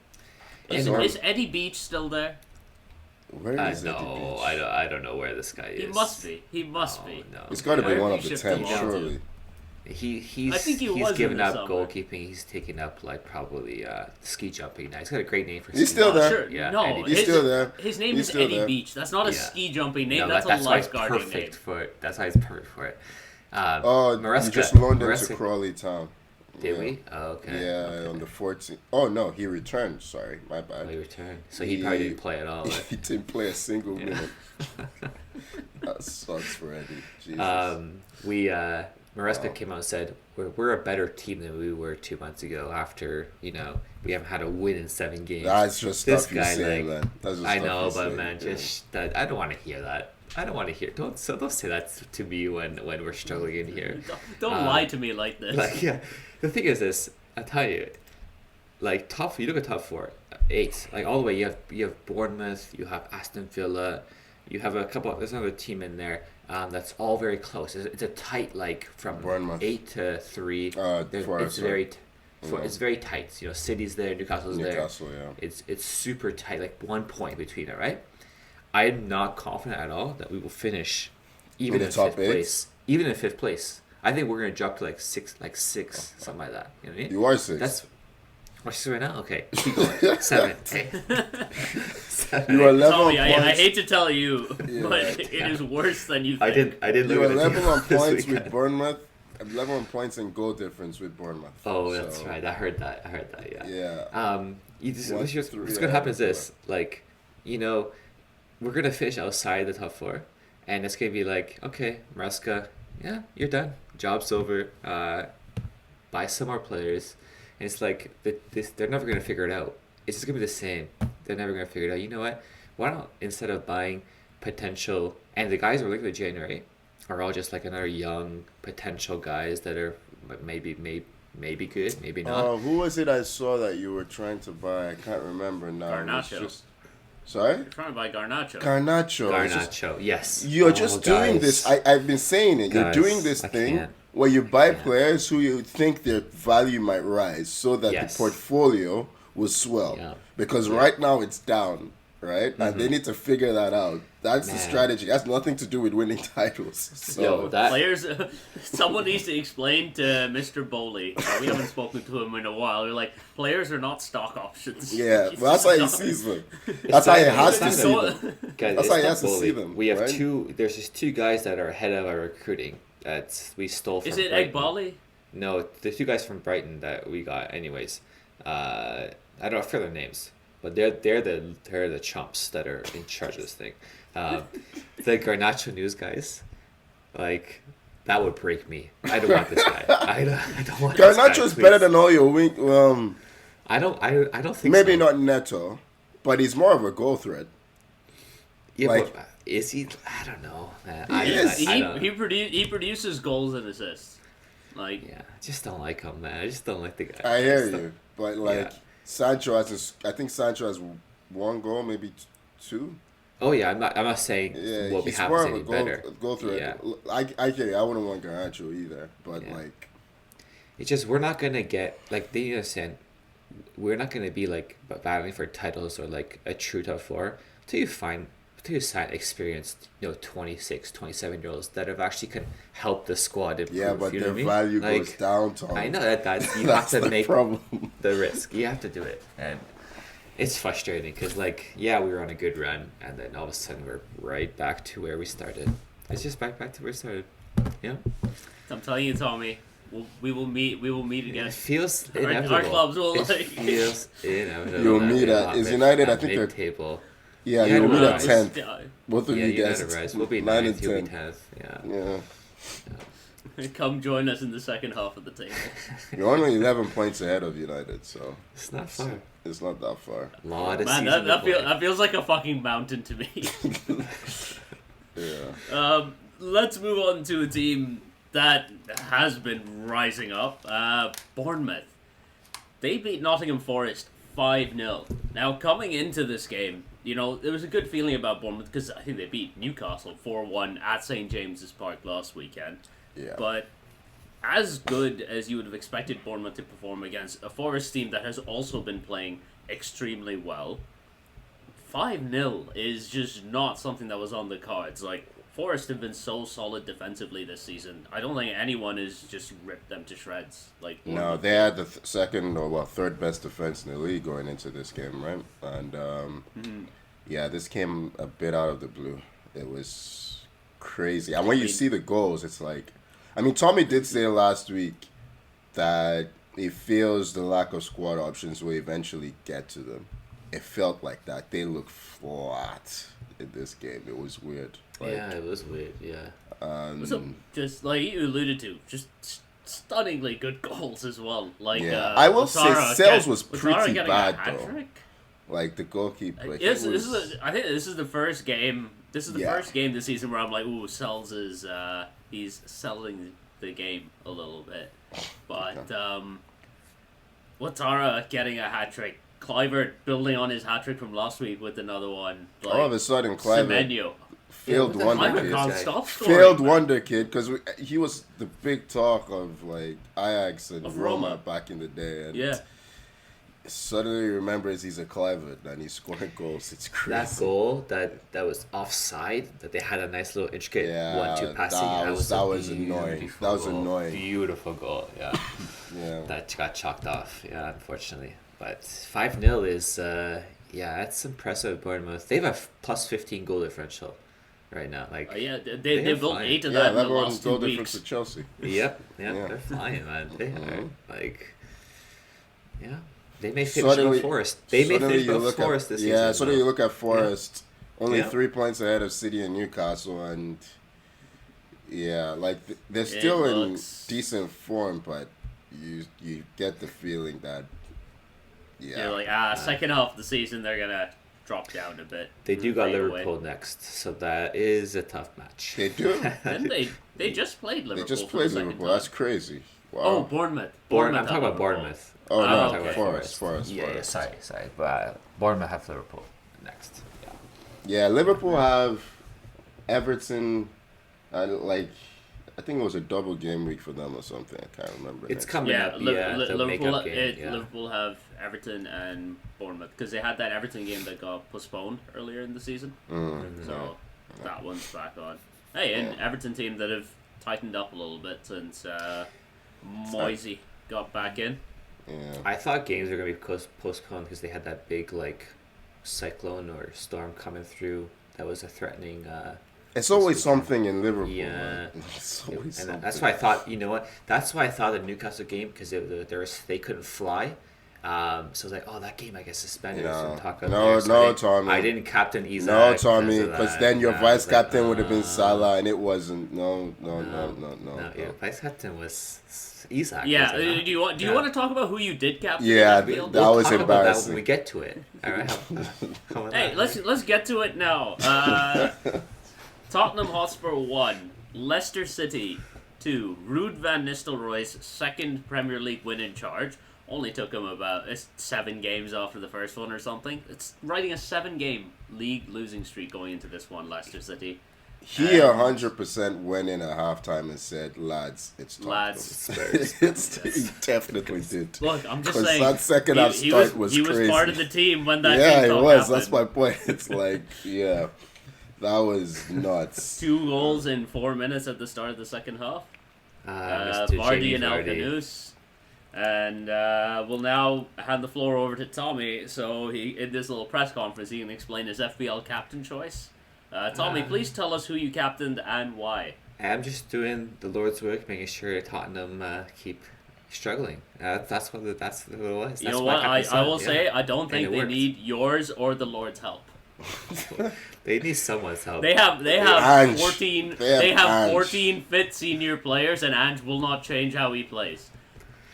[SPEAKER 1] Is,
[SPEAKER 3] So-
[SPEAKER 1] is Eddie Beach still there?
[SPEAKER 3] where is Eddie
[SPEAKER 2] No,
[SPEAKER 3] Beach?
[SPEAKER 2] I don't know where this guy is.
[SPEAKER 1] He must be. He must
[SPEAKER 2] Oh,
[SPEAKER 1] be.
[SPEAKER 2] no.
[SPEAKER 3] It's got to be
[SPEAKER 1] Where
[SPEAKER 3] one
[SPEAKER 1] have
[SPEAKER 3] of
[SPEAKER 1] you
[SPEAKER 3] the
[SPEAKER 1] shipped
[SPEAKER 3] 10,
[SPEAKER 1] him off to?
[SPEAKER 3] surely.
[SPEAKER 2] He's
[SPEAKER 1] I think he
[SPEAKER 2] he's
[SPEAKER 1] was in
[SPEAKER 2] given
[SPEAKER 1] there
[SPEAKER 2] up
[SPEAKER 1] somewhere.
[SPEAKER 2] goalkeeping. He's taken up like probably ski jumping now. He's got a great name for.
[SPEAKER 3] He's
[SPEAKER 2] ski
[SPEAKER 3] still
[SPEAKER 2] jumping.
[SPEAKER 3] there.
[SPEAKER 1] Sure.
[SPEAKER 2] Yeah,
[SPEAKER 1] no,
[SPEAKER 2] Eddie
[SPEAKER 3] He's
[SPEAKER 1] his,
[SPEAKER 3] still there.
[SPEAKER 1] His name
[SPEAKER 3] He's
[SPEAKER 1] is
[SPEAKER 3] still
[SPEAKER 1] Eddie
[SPEAKER 3] there.
[SPEAKER 1] Beach. That's not a
[SPEAKER 2] Yeah.
[SPEAKER 1] ski jumping name.
[SPEAKER 2] No,
[SPEAKER 1] that's a
[SPEAKER 2] that's why he's
[SPEAKER 1] lifeguarding
[SPEAKER 2] perfect
[SPEAKER 1] name.
[SPEAKER 2] for it. That's why he's perfect for it.
[SPEAKER 3] Oh,
[SPEAKER 2] Maresca,
[SPEAKER 3] you just loaned him
[SPEAKER 2] Maresca-
[SPEAKER 3] to Crawley Town.
[SPEAKER 2] Did
[SPEAKER 3] Yeah.
[SPEAKER 2] we? Oh, okay.
[SPEAKER 3] Yeah, on the 14th. Oh, no, he returned. Sorry, my
[SPEAKER 2] Oh,
[SPEAKER 3] bad.
[SPEAKER 2] he returned. So he probably didn't play at all.
[SPEAKER 3] He didn't play a single minute. That sucks for Eddie. Jesus.
[SPEAKER 2] Maresca
[SPEAKER 3] Wow.
[SPEAKER 2] came out and said, we're a better team than we were 2 months ago after, we haven't had a win in 7 games.
[SPEAKER 3] That's just
[SPEAKER 2] this
[SPEAKER 3] stuff you
[SPEAKER 2] guy,
[SPEAKER 3] say,
[SPEAKER 2] like,
[SPEAKER 3] man. That's just
[SPEAKER 2] I
[SPEAKER 3] stuff
[SPEAKER 2] know,
[SPEAKER 3] you
[SPEAKER 2] but
[SPEAKER 3] say,
[SPEAKER 2] man,
[SPEAKER 3] yeah.
[SPEAKER 2] just that I don't want to hear that. I don't want to hear. Don't say that to me when we're struggling in here.
[SPEAKER 1] Don't lie to me like this.
[SPEAKER 2] Like, yeah, the thing is this. I tell you, like you look at top 4, 8, like all the way. You have Bournemouth, you have Aston Villa, you have a couple. There's another team in there. That's all very close. It's a tight, like from
[SPEAKER 3] Bournemouth.
[SPEAKER 2] 8 to 3.
[SPEAKER 3] Forest,
[SPEAKER 2] It's very.
[SPEAKER 3] Yeah.
[SPEAKER 2] It's very tight. City's there, Newcastle's there.
[SPEAKER 3] Newcastle, yeah.
[SPEAKER 2] It's super tight, like 1 point between it, right? I'm not confident at all that we will finish even
[SPEAKER 3] In
[SPEAKER 2] in
[SPEAKER 3] the top
[SPEAKER 2] fifth
[SPEAKER 3] eight?
[SPEAKER 2] place. Even in fifth place, I think we're gonna drop to like six, something like that. You know what I mean?
[SPEAKER 3] You are 6.
[SPEAKER 2] That's we're 6 right now. Okay, keep going. 7. Hey.
[SPEAKER 3] You are level
[SPEAKER 1] Tommy,
[SPEAKER 3] on
[SPEAKER 1] I
[SPEAKER 3] points.
[SPEAKER 1] hate to tell you,
[SPEAKER 3] Yeah.
[SPEAKER 1] but it is worse than you think.
[SPEAKER 2] I didn't.
[SPEAKER 3] You
[SPEAKER 2] look
[SPEAKER 3] are
[SPEAKER 2] at the
[SPEAKER 3] level
[SPEAKER 2] team
[SPEAKER 3] on
[SPEAKER 2] this
[SPEAKER 3] points
[SPEAKER 2] weekend.
[SPEAKER 3] with Bournemouth. Level on points and goal difference with Bournemouth.
[SPEAKER 2] Oh, that's
[SPEAKER 3] So,
[SPEAKER 2] right. I heard that. Yeah.
[SPEAKER 3] Yeah.
[SPEAKER 2] What's
[SPEAKER 3] 3
[SPEAKER 2] gonna happen is
[SPEAKER 3] ahead.
[SPEAKER 2] this, like, we're gonna finish outside the top 4, and it's gonna be like, okay, Maresca, yeah, you're done. Job's over. Buy some more players, and it's like they're never gonna figure it out. It's just gonna be the same. They're never gonna figure it out. You know what? Why not, instead of buying potential, and the guys we're looking at January are all just like another young potential guys that are maybe good, maybe not.
[SPEAKER 3] Who was it I saw that you were trying to buy? I can't remember now.
[SPEAKER 1] Garnacho.
[SPEAKER 3] Sorry?
[SPEAKER 1] You're trying to buy Garnacho.
[SPEAKER 3] Garnacho. It's just-
[SPEAKER 2] Garnacho, yes.
[SPEAKER 3] You're
[SPEAKER 2] Oh,
[SPEAKER 3] just doing
[SPEAKER 2] guys.
[SPEAKER 3] this. I've been saying it. You're
[SPEAKER 2] Guys,
[SPEAKER 3] doing this
[SPEAKER 2] I
[SPEAKER 3] thing
[SPEAKER 2] can't.
[SPEAKER 3] where you buy
[SPEAKER 2] can't.
[SPEAKER 3] players who you think their value might rise so that
[SPEAKER 2] Yes.
[SPEAKER 3] the portfolio will swell.
[SPEAKER 2] Yeah.
[SPEAKER 3] Because right now it's down, right? And they need to figure that out. That's the
[SPEAKER 2] Man.
[SPEAKER 3] strategy. That's nothing to do with winning titles. So
[SPEAKER 2] Yo, that
[SPEAKER 1] Players, someone needs to explain to Mr. Bowley. We haven't spoken to him in a while. We're like, players are not stock options.
[SPEAKER 3] yeah,
[SPEAKER 1] He's
[SPEAKER 3] well, that's how he
[SPEAKER 1] not-
[SPEAKER 3] sees them. That's how he has to
[SPEAKER 2] it's
[SPEAKER 3] see
[SPEAKER 1] not-
[SPEAKER 3] them.
[SPEAKER 2] guys,
[SPEAKER 3] That's
[SPEAKER 2] it's
[SPEAKER 3] how he
[SPEAKER 2] not
[SPEAKER 3] has to see
[SPEAKER 2] bully.
[SPEAKER 3] them,
[SPEAKER 2] We have
[SPEAKER 3] right?
[SPEAKER 2] There's just 2 guys that are ahead of our recruiting that we stole from
[SPEAKER 1] Is it
[SPEAKER 2] Brighton.
[SPEAKER 1] Egbali?
[SPEAKER 2] No, the 2 guys from Brighton that we got. Anyways, I don't know their names, but they're the chumps that are in charge of this thing. The Garnacho news guys, like, that would break me. I don't want this guy. I don't want this guy.
[SPEAKER 3] Garnacho's
[SPEAKER 2] please.
[SPEAKER 3] better than all your wing.
[SPEAKER 2] I don't think
[SPEAKER 3] Maybe
[SPEAKER 2] so.
[SPEAKER 3] not Neto, but he's more of a goal threat.
[SPEAKER 2] Yeah,
[SPEAKER 3] like-
[SPEAKER 2] but is he? I don't know, man.
[SPEAKER 3] He is.
[SPEAKER 2] I don't.
[SPEAKER 1] He produces goals and assists. Like,
[SPEAKER 2] Yeah, I just don't like him, man. I just don't like the guy.
[SPEAKER 3] I hear
[SPEAKER 2] just don't-
[SPEAKER 3] you, but like
[SPEAKER 2] Yeah.
[SPEAKER 3] Sancho has, I think Sancho has 1 goal, maybe 2.
[SPEAKER 2] Oh yeah, I'm not saying
[SPEAKER 3] Yeah,
[SPEAKER 2] what we
[SPEAKER 3] he's
[SPEAKER 2] have
[SPEAKER 3] more
[SPEAKER 2] is
[SPEAKER 3] of a
[SPEAKER 2] any better.
[SPEAKER 3] goal threat.
[SPEAKER 2] Yeah.
[SPEAKER 3] I get it. I wouldn't want Garnacho either, but
[SPEAKER 2] Yeah.
[SPEAKER 3] like,
[SPEAKER 2] It's just we're not gonna get like they understand. We're not gonna be like battling for titles or like a true top 4 till you sign experienced 26, 27-year-olds that have actually can help the squad improve.
[SPEAKER 3] yeah, but
[SPEAKER 2] you know
[SPEAKER 3] their
[SPEAKER 2] what I mean?
[SPEAKER 3] value
[SPEAKER 2] Like,
[SPEAKER 3] goes down, Tom.
[SPEAKER 2] I know that you
[SPEAKER 3] That's
[SPEAKER 2] have to
[SPEAKER 3] the
[SPEAKER 2] make
[SPEAKER 3] problem.
[SPEAKER 2] the risk. You have to do it, and it's frustrating because like we were on a good run, and then all of a sudden we're right back to where we started. It's just back to where we started. Yeah,
[SPEAKER 1] I'm telling you, Tommy, we will meet again.
[SPEAKER 2] it feels
[SPEAKER 1] Our
[SPEAKER 2] inevitable.
[SPEAKER 1] clubs will,
[SPEAKER 2] It
[SPEAKER 1] like-
[SPEAKER 2] feels inevitable.
[SPEAKER 3] You'll
[SPEAKER 2] that
[SPEAKER 3] meet
[SPEAKER 2] we'll
[SPEAKER 3] at-
[SPEAKER 2] hop
[SPEAKER 3] is
[SPEAKER 2] in
[SPEAKER 3] United, I
[SPEAKER 2] at
[SPEAKER 3] think they're-
[SPEAKER 2] mid-table.
[SPEAKER 3] Yeah,
[SPEAKER 2] Yeah,
[SPEAKER 3] you'll meet
[SPEAKER 2] no,
[SPEAKER 3] at
[SPEAKER 2] it's-
[SPEAKER 3] 10th.
[SPEAKER 1] Yeah.
[SPEAKER 3] Both of
[SPEAKER 2] Yeah,
[SPEAKER 3] you guys.
[SPEAKER 2] United rise. We'll be
[SPEAKER 3] 9
[SPEAKER 2] ninth.
[SPEAKER 3] and
[SPEAKER 2] You'll be
[SPEAKER 3] 10.
[SPEAKER 2] 10th. Yeah.
[SPEAKER 3] Yeah,
[SPEAKER 1] Come join us in the second half of the table.
[SPEAKER 3] you're only 11 points ahead of United, so
[SPEAKER 2] It's not far.
[SPEAKER 3] it's not that far.
[SPEAKER 2] A lot of
[SPEAKER 1] Man,
[SPEAKER 2] season
[SPEAKER 1] that
[SPEAKER 2] to
[SPEAKER 1] feels like a fucking mountain to me.
[SPEAKER 3] Yeah.
[SPEAKER 1] Let's move on to a team that has been rising up. Bournemouth. They beat Nottingham Forest 5-0. Now, coming into this game, there was a good feeling about Bournemouth because I think they beat Newcastle 4-1 at St. James's Park last weekend.
[SPEAKER 3] Yeah.
[SPEAKER 1] But as good as you would have expected Bournemouth to perform against a Forest team that has also been playing extremely well, 5-0 is just not something that was on the cards. Like, Forest have been so solid defensively this season. I don't think anyone has just ripped them to shreds. Like,
[SPEAKER 3] No, they had the second or third best defense in the league going into this game, right? And yeah, this came a bit out of the blue. It was crazy. And when you see the goals, it's like, Tommy did say last week that he feels the lack of squad options will eventually get to them. It felt like that. They looked flat in this game. It was weird.
[SPEAKER 2] Yeah, it was weird. Yeah.
[SPEAKER 1] So, just like you alluded to, just stunningly good goals as well. Like,
[SPEAKER 3] Yeah. I will say
[SPEAKER 1] Ouattara
[SPEAKER 3] Sales was
[SPEAKER 1] Ouattara
[SPEAKER 3] pretty
[SPEAKER 1] getting
[SPEAKER 3] bad,
[SPEAKER 1] a
[SPEAKER 3] though.
[SPEAKER 1] hat-trick.
[SPEAKER 3] Like the goalkeeper.
[SPEAKER 1] I think this is the first game. This is the
[SPEAKER 3] Yeah.
[SPEAKER 1] first game this season where I'm like, ooh, Sells is he's selling the game a little bit. But Ouattara getting a hat trick. Clivert building on his hat trick from last week with another one. Like,
[SPEAKER 3] All of a sudden, Clivert,
[SPEAKER 1] Semenyo.
[SPEAKER 3] failed wonder
[SPEAKER 1] Clivert
[SPEAKER 3] kid.
[SPEAKER 1] can't
[SPEAKER 2] guy.
[SPEAKER 1] stop scoring.
[SPEAKER 3] Failed
[SPEAKER 1] man.
[SPEAKER 3] wonder kid because he was the big talk of like Ajax and
[SPEAKER 1] Of
[SPEAKER 3] Roma
[SPEAKER 1] Roma.
[SPEAKER 3] back in the day. And
[SPEAKER 1] Yeah.
[SPEAKER 3] suddenly remembers he's a Clivert and he's scoring goals. It's crazy.
[SPEAKER 2] That goal that was offside, that they had a nice little intricate
[SPEAKER 3] Yeah,
[SPEAKER 2] 1-2 passing.
[SPEAKER 3] that was
[SPEAKER 2] a
[SPEAKER 3] annoying.
[SPEAKER 2] beautiful
[SPEAKER 3] That was
[SPEAKER 2] goal.
[SPEAKER 3] annoying.
[SPEAKER 2] Beautiful goal. Yeah.
[SPEAKER 3] Yeah.
[SPEAKER 2] That got chalked off. Yeah, unfortunately. But 5-0 is that's impressive. Bournemouth. They have a plus 15 goal differential right now. Like
[SPEAKER 1] They've built
[SPEAKER 2] flying.
[SPEAKER 1] 8 of
[SPEAKER 3] Yeah,
[SPEAKER 1] that in the
[SPEAKER 3] everyone's
[SPEAKER 1] last
[SPEAKER 3] goal
[SPEAKER 1] 2
[SPEAKER 3] difference
[SPEAKER 1] weeks.
[SPEAKER 3] to Chelsea.
[SPEAKER 2] Yep,
[SPEAKER 3] Yeah.
[SPEAKER 2] they're flying, man. They are
[SPEAKER 3] Mhm.
[SPEAKER 2] like, yeah, they may finish
[SPEAKER 3] Suddenly-
[SPEAKER 2] above Forest. They may
[SPEAKER 3] Suddenly
[SPEAKER 2] finish
[SPEAKER 3] you
[SPEAKER 2] above
[SPEAKER 3] look
[SPEAKER 2] Forest
[SPEAKER 3] at,
[SPEAKER 2] this
[SPEAKER 3] yeah,
[SPEAKER 2] season.
[SPEAKER 3] suddenly
[SPEAKER 2] though.
[SPEAKER 3] you look at Forest, only
[SPEAKER 2] Yeah.
[SPEAKER 3] 3 points ahead of City and Newcastle, and they're
[SPEAKER 1] It
[SPEAKER 3] still in
[SPEAKER 1] looks-
[SPEAKER 3] decent form, but you get the feeling that
[SPEAKER 1] You're like, second half of the season they're gonna drop down a bit.
[SPEAKER 2] They do got
[SPEAKER 1] fade away.
[SPEAKER 2] Liverpool next, so that is a tough match.
[SPEAKER 3] they do.
[SPEAKER 1] Didn't they? They just played
[SPEAKER 3] They
[SPEAKER 1] Liverpool.
[SPEAKER 3] just
[SPEAKER 1] for the
[SPEAKER 3] played
[SPEAKER 1] second
[SPEAKER 3] Liverpool.
[SPEAKER 1] time.
[SPEAKER 3] That's crazy. Wow.
[SPEAKER 1] Oh, Bournemouth.
[SPEAKER 2] I'm talking
[SPEAKER 1] have
[SPEAKER 2] about
[SPEAKER 1] Liverpool.
[SPEAKER 2] Bournemouth.
[SPEAKER 3] Oh,
[SPEAKER 1] Ah,
[SPEAKER 3] no,
[SPEAKER 1] okay.
[SPEAKER 2] I'm talking about
[SPEAKER 3] Forest.
[SPEAKER 2] Yeah, sorry. But Bournemouth have Liverpool next. Yeah.
[SPEAKER 3] Yeah, Liverpool have Everton. I think it was a double game week for them or something. I can't remember.
[SPEAKER 2] It's
[SPEAKER 3] next
[SPEAKER 2] coming
[SPEAKER 1] Yeah,
[SPEAKER 2] up.
[SPEAKER 1] Liverpool,
[SPEAKER 2] the makeup game. Yeah.
[SPEAKER 1] Liverpool have Everton and Bournemouth because they had that Everton game that got postponed earlier in the season.
[SPEAKER 3] Mm.
[SPEAKER 1] So that one's back on. Hey, an Everton team that have tightened up a little bit since Moisey got back in.
[SPEAKER 3] Yeah.
[SPEAKER 2] I thought games were gonna be postponed because they had that big cyclone or storm coming through. That was a threatening.
[SPEAKER 3] It's always something in Liverpool.
[SPEAKER 2] Yeah.
[SPEAKER 3] Man. It's always
[SPEAKER 2] And
[SPEAKER 3] something.
[SPEAKER 2] that's why I thought, you know what? That's why I thought the Newcastle game because they couldn't fly. So I was like, oh, that game I get suspended or some talk out there. So
[SPEAKER 3] Tommy.
[SPEAKER 2] I didn't captain Isak.
[SPEAKER 3] No, Tommy,
[SPEAKER 2] of
[SPEAKER 3] because
[SPEAKER 2] that.
[SPEAKER 3] then your
[SPEAKER 2] Yeah, I
[SPEAKER 3] vice
[SPEAKER 2] was like,
[SPEAKER 3] captain would have been Salah, and it wasn't. No.
[SPEAKER 2] Yeah, vice captain was Isak.
[SPEAKER 1] Yeah,
[SPEAKER 2] was it not?
[SPEAKER 1] do you want to talk about who you did captain?
[SPEAKER 3] Yeah,
[SPEAKER 1] in midfield?
[SPEAKER 3] that was
[SPEAKER 2] talk about that
[SPEAKER 3] embarrassing.
[SPEAKER 2] when we get to it. All right. How about
[SPEAKER 1] Hey,
[SPEAKER 2] that?
[SPEAKER 1] let's get to it now. Tottenham Hotspur 1, Leicester City 2. Ruud van Nistelrooy's second Premier League win in charge. Only took him about 7 games after the first one or something. It's riding a 7-game league losing streak going into this one, Leicester City.
[SPEAKER 3] He 100% went in at halftime and said, "Lads, it's Tottenham."
[SPEAKER 1] Lads.
[SPEAKER 3] He definitely did.
[SPEAKER 1] Look, I'm just
[SPEAKER 3] 'Cause
[SPEAKER 1] saying.
[SPEAKER 3] that second half start was
[SPEAKER 1] he was
[SPEAKER 3] crazy.
[SPEAKER 1] part of the team when that
[SPEAKER 3] Yeah,
[SPEAKER 1] kickoff
[SPEAKER 3] it was.
[SPEAKER 1] happened.
[SPEAKER 3] That's my point. It's like, yeah, that was nuts.
[SPEAKER 1] 2 goals in 4 minutes at the start of the second half.
[SPEAKER 2] Mr.
[SPEAKER 1] Vardy
[SPEAKER 2] Jamie
[SPEAKER 1] and El
[SPEAKER 2] Vardy.
[SPEAKER 1] Canoes. And we'll now hand the floor over to Tommy. So in this little press conference, he can explain his FBL captain choice. Tommy, please tell us who you captained and why.
[SPEAKER 2] I'm just doing the Lord's work, making sure Tottenham keep struggling. That's what it was.
[SPEAKER 1] You
[SPEAKER 2] That's
[SPEAKER 1] know
[SPEAKER 2] my
[SPEAKER 1] what?
[SPEAKER 2] captain
[SPEAKER 1] I will
[SPEAKER 2] said,
[SPEAKER 1] say,
[SPEAKER 2] yeah.
[SPEAKER 1] I don't think
[SPEAKER 2] it
[SPEAKER 1] they
[SPEAKER 2] worked.
[SPEAKER 1] need yours or the Lord's help.
[SPEAKER 2] They need someone's help.
[SPEAKER 1] They have
[SPEAKER 3] Ange.
[SPEAKER 1] 14.
[SPEAKER 3] They have Ange.
[SPEAKER 1] 14 fit senior players, and Ange will not change how he plays.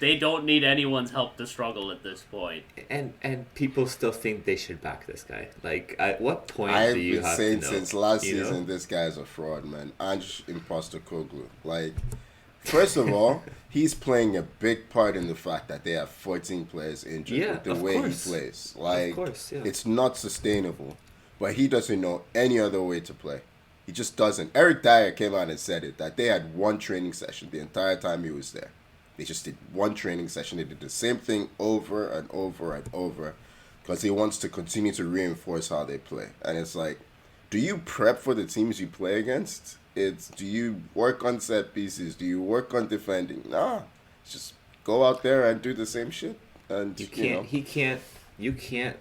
[SPEAKER 1] They don't need anyone's help to struggle at this point.
[SPEAKER 2] And people still think they should back this guy. Like, at what point
[SPEAKER 3] I've
[SPEAKER 2] do you
[SPEAKER 3] been
[SPEAKER 2] have
[SPEAKER 3] saying
[SPEAKER 2] to know?
[SPEAKER 3] since last
[SPEAKER 2] you know?
[SPEAKER 3] season, this guy's a fraud, man. Ange Imposter Koglu. Like, first of all, he's playing a big part in the fact that they have 14 players injured
[SPEAKER 2] Yeah,
[SPEAKER 3] with the
[SPEAKER 2] of
[SPEAKER 3] way
[SPEAKER 2] course.
[SPEAKER 3] he plays. Like,
[SPEAKER 2] course, yeah.
[SPEAKER 3] it's not sustainable. But he doesn't know any other way to play. He just doesn't. Eric Dyer came out and said it, that they had one training session the entire time he was there. They just did one training session. They did the same thing over and over and over because he wants to continue to reinforce how they play. And it's like, do you prep for the teams you play against? Do you work on set pieces? Do you work on defending? Nah, just go out there and do the same shit. And
[SPEAKER 2] You can't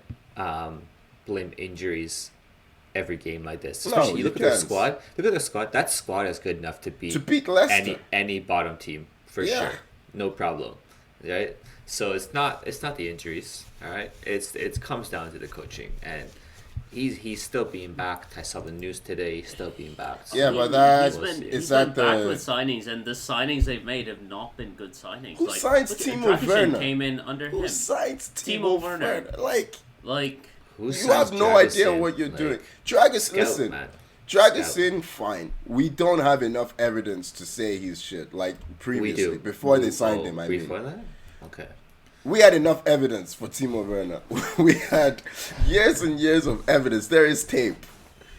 [SPEAKER 2] blame injuries every game like this.
[SPEAKER 3] No,
[SPEAKER 2] Especially
[SPEAKER 3] you
[SPEAKER 2] look at their
[SPEAKER 3] can't.
[SPEAKER 2] squad. Look at their squad. That squad is good enough to
[SPEAKER 3] beat Leicester.
[SPEAKER 2] any bottom team for
[SPEAKER 3] Yeah.
[SPEAKER 2] sure. No problem. Right? So it's not the injuries, all right? It comes down to the coaching, and he's still being backed. I saw the news today. He's still being backed.
[SPEAKER 3] Yeah, but that-
[SPEAKER 1] he's been,
[SPEAKER 3] is
[SPEAKER 1] he's
[SPEAKER 3] that
[SPEAKER 1] been back
[SPEAKER 3] the-
[SPEAKER 1] with signings, and the signings they've made have not been good signings.
[SPEAKER 3] Who signs
[SPEAKER 1] look at
[SPEAKER 3] Timo
[SPEAKER 1] Dragic
[SPEAKER 3] Werner?
[SPEAKER 1] Came in under
[SPEAKER 3] Who
[SPEAKER 1] him.
[SPEAKER 3] signs
[SPEAKER 1] Timo
[SPEAKER 3] Timo
[SPEAKER 1] Werner.
[SPEAKER 3] Werner? Like,
[SPEAKER 2] Who
[SPEAKER 3] you
[SPEAKER 2] signs
[SPEAKER 3] have no idea
[SPEAKER 2] Dragusin?
[SPEAKER 3] what you're
[SPEAKER 2] Like,
[SPEAKER 3] doing. Dragus,
[SPEAKER 2] scout,
[SPEAKER 3] listen.
[SPEAKER 2] man.
[SPEAKER 3] Dragusin, fine. We don't have enough evidence to say he's shit like
[SPEAKER 2] We
[SPEAKER 3] previously.
[SPEAKER 2] do.
[SPEAKER 3] Before they signed him, I mean.
[SPEAKER 2] Before that? Okay.
[SPEAKER 3] We had enough evidence for Timo Werner. We had years and years of evidence. There is tape.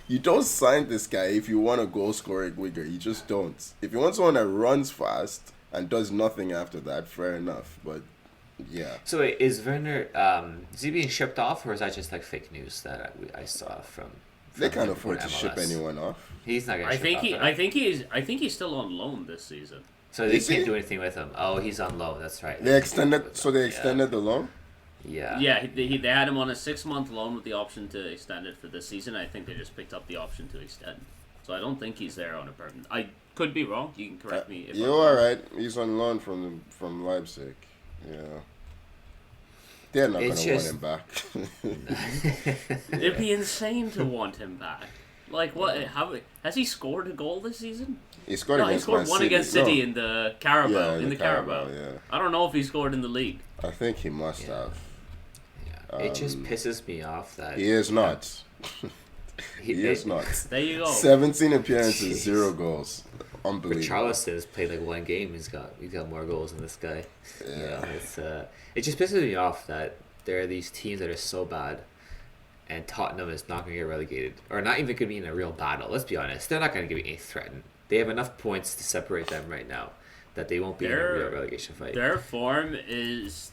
[SPEAKER 3] You don't sign this guy if you want a goal scoring winger. You just don't. If you want someone that runs fast and does nothing after that, fair enough. But Yeah.
[SPEAKER 2] So wait, is Werner is he being shipped off, or is that just like fake news that I saw from
[SPEAKER 3] They can't
[SPEAKER 2] Liverpool
[SPEAKER 3] afford to ship
[SPEAKER 2] MLS?
[SPEAKER 3] anyone off.
[SPEAKER 2] He's not gonna.
[SPEAKER 1] I
[SPEAKER 2] ship
[SPEAKER 1] think
[SPEAKER 2] off,
[SPEAKER 1] he.
[SPEAKER 2] right?
[SPEAKER 1] I think he's still on loan this season.
[SPEAKER 2] So they
[SPEAKER 3] Is
[SPEAKER 2] can't
[SPEAKER 3] he?
[SPEAKER 2] do anything with him. Oh, he's on loan. That's right.
[SPEAKER 3] They extended. So they extended the loan.
[SPEAKER 2] Yeah.
[SPEAKER 1] Yeah, they had him on a 6-month loan with the option to extend it for this season. I think they just picked up the option to extend. So I don't think he's there on a permanent. I could be wrong. You can correct me. If
[SPEAKER 3] You're
[SPEAKER 1] I'm
[SPEAKER 3] all
[SPEAKER 1] wrong.
[SPEAKER 3] right. He's on loan from Leipzig. Yeah. They're not going
[SPEAKER 2] It's
[SPEAKER 3] to want
[SPEAKER 2] just-
[SPEAKER 3] him back.
[SPEAKER 1] It'd be insane to want him back. Like what? How has he scored a goal this season?
[SPEAKER 3] He scored
[SPEAKER 1] No, he
[SPEAKER 3] against
[SPEAKER 1] scored
[SPEAKER 3] Man
[SPEAKER 1] one
[SPEAKER 3] City.
[SPEAKER 1] against City
[SPEAKER 3] No.
[SPEAKER 1] in the Carabao.
[SPEAKER 3] Yeah,
[SPEAKER 1] in the Carabao.
[SPEAKER 3] yeah.
[SPEAKER 1] I don't know if he scored in the league.
[SPEAKER 3] I think he must
[SPEAKER 2] Yeah.
[SPEAKER 3] have.
[SPEAKER 2] Yeah. It just pisses me off that
[SPEAKER 3] He is not.
[SPEAKER 2] he
[SPEAKER 3] He is not.
[SPEAKER 1] There you go.
[SPEAKER 3] 17 appearances,
[SPEAKER 2] Jeez.
[SPEAKER 3] 0 goals. Unbelievable.
[SPEAKER 2] Richarlison has played like one game. He's got more goals than this guy.
[SPEAKER 3] Yeah.
[SPEAKER 2] You know, it's it just pisses me off that there are these teams that are so bad, and Tottenham is not going to get relegated, or not even going to be in a real battle. Let's be honest, they're not going to get any threatened. They have enough points to separate them right now that they won't be in a real relegation fight.
[SPEAKER 1] Their form is